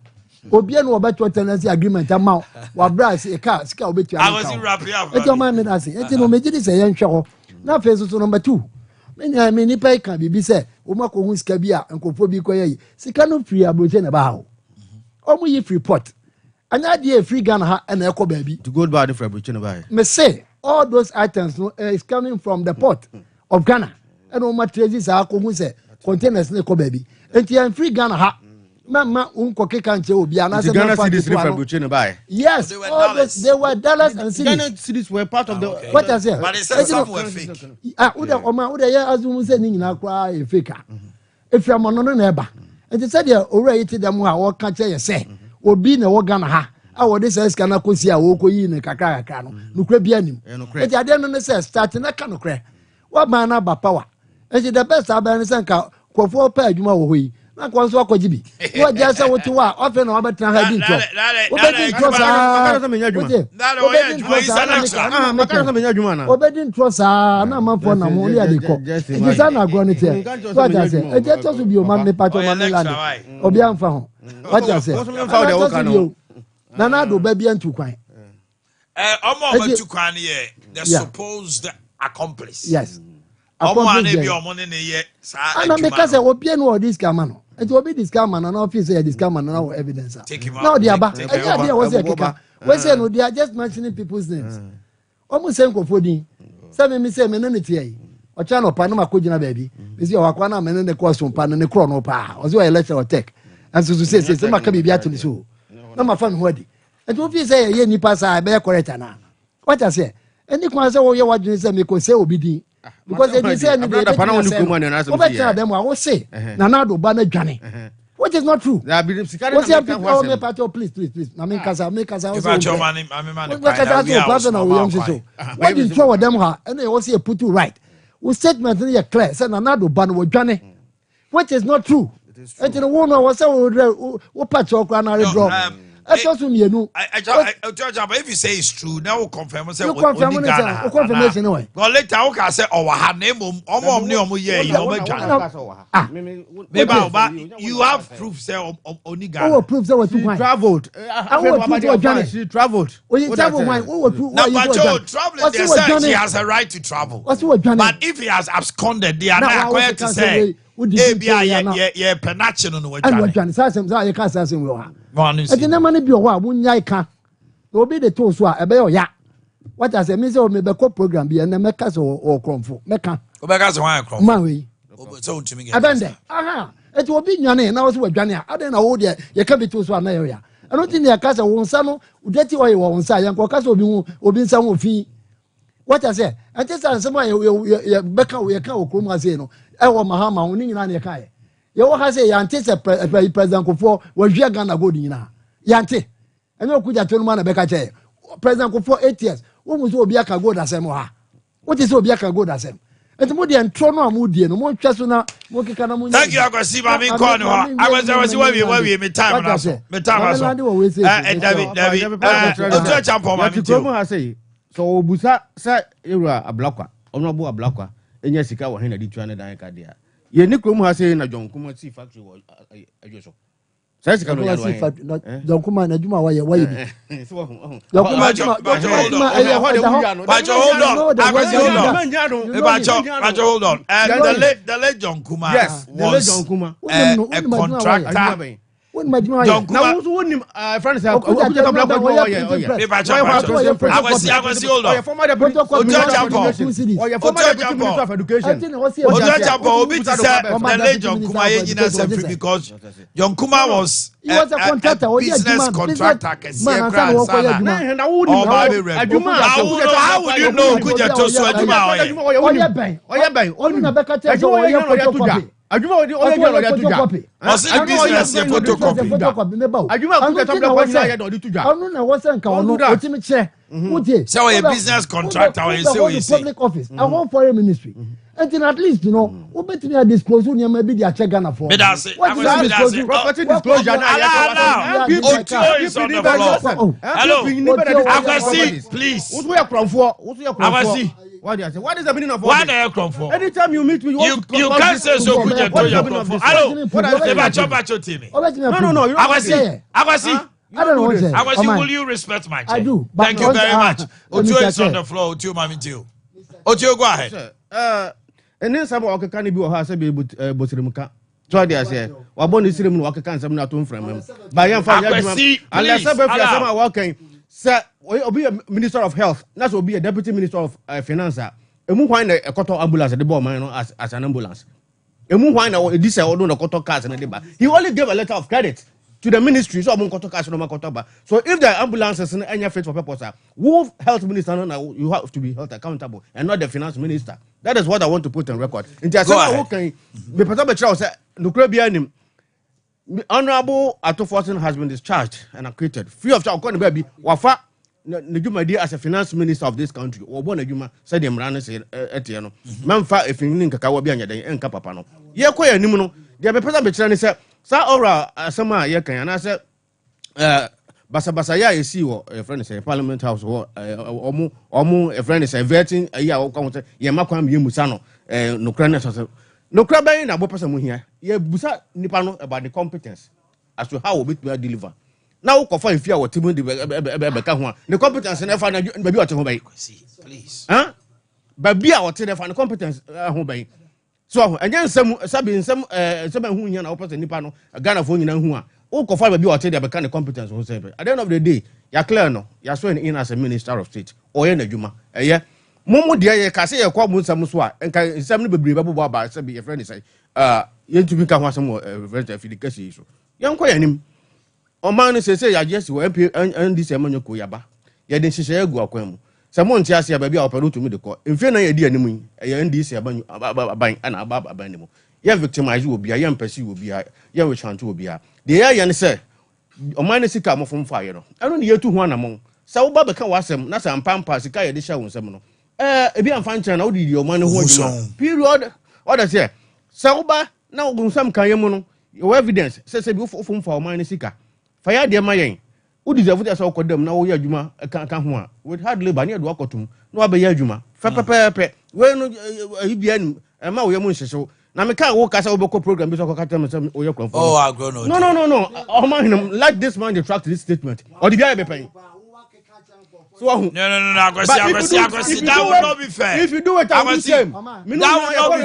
Obian will bet your tenancy agreement amount. Wa brass a car, scout bet you. I was in Rapia. It's your man, I say. It's no major say young show. Now, phase number 2. I mean, if I can be said, Omako who's Kabia and Kofobi Koye, Sikano free abroad about. Omu free pot. An idea free Ghana and Echo baby. To go by the fabrication by. Me say, all those items is coming from the port of Ghana. And all my treasures are containers Neko baby. And you free Ghana. Mama unkoke kanche obi anase Ghana cedis fabrication by. Yes, they were dollars and cedis. Ghana cedis were part of the what I say. But it said some were fake. Uda ya azumu se ni nyina kwa e fake. If you am no na eba. And they said ora yiti dem a wo ka che ye say obi na wo Ghana ha. A wo de say scan akosi a wo koyi ne kakra no. Nukra bia nim. E ade no ne say start na ka nukra. Wa ban na ba power. And the best aban say nka kwofo pa adwuma wo hoyi. Na kwa nso akojibi wo gya se wote wa ofe na obetra ha di nto obedi nto sa obedi nto sa na manfo na mo li adeko e sa na agro ne te so gya se e je to so bi o ma me pato ma me land obi amfa ho what gya se na na do ba bi antu kwan omo ma tu kwan ye the supposed accomplice yes Omanhene Yaw ne ye sa ana me ka se obi no this scam no it will be this scam man and office say this scam man no evidence now they aba they was say keka we say no they are just mentioning people's names omo say nkofo din say me say me no ne tie yi o cha no pa no makogina baabi me say o akwa na me ne ko Sompa ne kro no pa o say o lecture o tech and so say maka bibia to ni so na ma fa me ho adi and office say ye nipa sa be correct na what I say any kwan say wo ye wadwene say me ko say obi din because they say any day them I will say Nanado Bana Johnny, which is not true. What's your people? Please. I mean, Casa, make us also. Why did you throw them her and they also put you right? We statement in your class and Nanado Bana with Johnny, which is not true. And the woman was so patch or granary draw. If you say it's true, now we'll confirm. Say confirmation away. Well, later I say, "Oh, her name, you have proof. Say, Oniga. Oh, proof that she traveled. She traveled. When you travel, traveling, they say she has a right to travel. But if he has absconded, they are not going to say. Yeah, penation on the and what Johnny says, I can't say, and the money be a while, one yaka. No be the toast, a bell ya. What I say, Miss O, maybe a program be and the Mecas or Cromfo, Mecca. Obegas one, Maui. So to me, aha, it will be your name. Now, what Johnny, I don't know, dear, you can be to one area. I don't think their castle won't sano, dirty way on side, and Cocasso will be some fee. What I say, I just answer somebody, Becca, we can't come as you know. Ewa mahama uningi nani yakaye. Yewa hase yante se president Kufo wajia Ghana go dina. Yante. Enyo kuja tonu mana beka che. President Kufo 8 years. Wo muso obi aka go da sem ha. What is obi aka go da sem? Enti mo de entro no amudie no mo twa so na mo keka na mo. Thank you akwasi ma me call no ha. Akwasi we me time na so. Me time so. David. So obusa sa ewura ablakwa. ono bo ablakwa enya sika wo hen na di tua ne dan ka dia ye ni krom ha say na John Kuma tea factory wo adwoso sai sika no ya no John Kuma na juma wa ye bi so John Kuma juma hold on and the late John Kuma was a contractor. John Kuma now who won him friends have hold on because John Kuma was he was a contractor business contractor how would you know kuja to so adwuma odi oye no ya tuja osi business e photocopy adwuma ku ta bla kwanya ya do tuja onu na wo se nka onu otimi che wutie say we business contractor we say we say public office a home foreign ministry until at least you know we betimi a disclose you ma bi dia check Ghana for property disclosure now Otio is on the floor hello Akwasi please Akwasi what is the meaning of all why the aircraft for anytime you meet me you can't say so good to your for hello no Akwasi I don't know what say. Akwasi, will you respect my chair? I do. Thank you very much. Otio is on the floor. Otio Mamitio. Otio, go ahead. And then some of the can be or has a botrimuka. So I say, what bonus ceremony walk a cancer not from him. By young Akwasi, unless some walking, sir, will be a minister of health, that will be a deputy minister of finance. A move wine a cotton ambulance at the bomb as an ambulance. A move wine this or no cotton cars and a deba. He only gave a letter of credit to the ministry, so I'm cotton cars no makotoba. So if the ambulances and any fit for purpose, who health minister you have to be held accountable and not the finance minister. That is what I want to put on record. In just okay, the Patabacha said, Nuclear Honorable Atoforson has been discharged and acquitted. Free of charge, baby, Wafa. Nejuma dia as a finance minister of this country or bona juma said dem ran say etiano manfa efinin kaka wa bia nya den enka papa no ye koya nim no dia be pesa be kire ne say sa ora asema ye kan na say basa ya esi wo friend say parliament house wo omu friend say vetting ya wo kan say ye makwan be musa no no kra ne so no kra ban na bo pesa mu hia ye busa nipa no about the competence as to how we be deliver. Now, Kofa, if you are Timu, the competence and baby what obey. Please. Huh? Baby, I will tell the competence obey. So, again, some who you know, opposite Nipano, a gun of women who are. Oh, Kofa, baby, I tell the kind of competence who say. At the end of the day, you're clear no, you're sworn in as a minister of state or in a Juma. Yeah. Momo, dear, can say a quabu Samuswa and can some be bribable by some be a friend say, you to become some more very efficacy issue. Young Quayanim. Omanhene say ya just we MP NDC amanyo ko yaba ye de hihye egu akwam samo nti ase ba bia operu to me de ko mfe na ye di animu ye NDC abanyo aban ana aban animu ye victimize obi ye mpesi obi ye we chant obi de ye ne say Omanhene sika mofomfa ye no eno ne yetu ho anamon sa wo ba beka wasem na sa mpampa sika ye de hye wo nsem no ebi amfa nchen na wo di Omanhene ho adwuma period order say sa wo ba na wo nsem kan ye mu no your evidence say bi ofomfa Omanhene sika fire de mayen who deserve to say kodem na wo ya adwuma kan ho a with hard labor na do akotum na wa be ya adwuma pepepepe we no ibia nim ma wo ya mu nhyeso na me kan wo kasa wo be ko program bi so ko kata me say wo ya kronfo oh I grow no no Omanhene let this man retract this statement or the bia be pen so no Akwasi that will not be fair. If you do it, I will shame. That will not be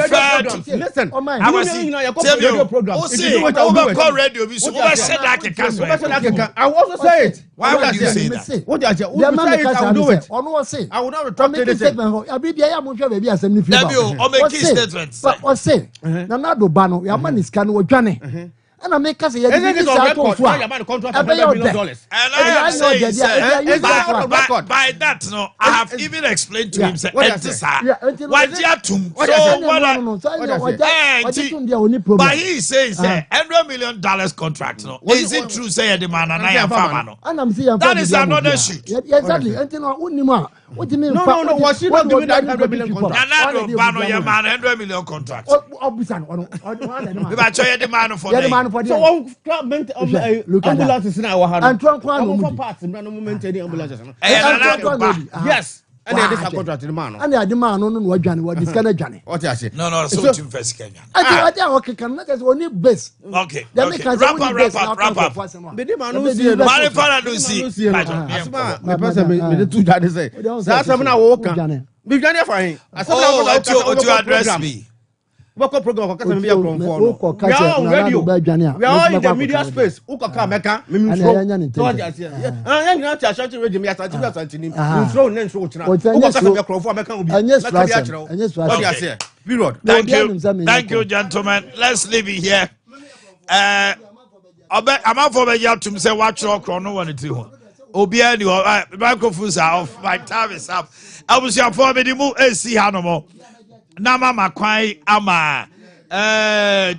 fair. Listen, Akwasi program. If you do it, I will call radio. I will also say it. Why would you say that? What I say, I will do it. I will say. I will not retract the statement. I be there. I'm going to be a semi free. O make statements. But what say? Na na do bano. Your man is can wo dwane. And I make us a $1 million. And I am saying, by that, no, I have even explained to him, sir, but he is saying, $100 million contract, no, is it true, say, the man and I am farmer, no? That is another shit. Exactly. What do you mean? No, was she not doing that $100 million contract? $100 million contract. If I show you the man for so ambulances in our hand. And Trump parts in ambulances. Yes. And they have contract in the man. And the man no wadwane what this kind of jwane. What I say? No, so team first Kenya. I okay can not as only base. Okay. Wrap up. The demand no see. Mane fara no see. Asma, my person me the two that say. That's something I walk. Be jwane for him. Oh, to address me. What program for customer be a from for? We are on radio. We are all in the media space. Who can come meka? Me show. So just here. You know to shout radio me asante me asante ni. Me show nen show china. Who can come be from meka obi. What you say? Period. Thank you, gentlemen. Let's leave it here. I'm for me to say watch your chrono one to Obi any microphones are off. My time is up. I was your for me the move AC Hanomo. Nama makwai ama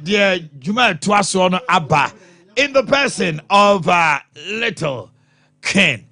dear Juma Tuason Abba in the person of Little Ken.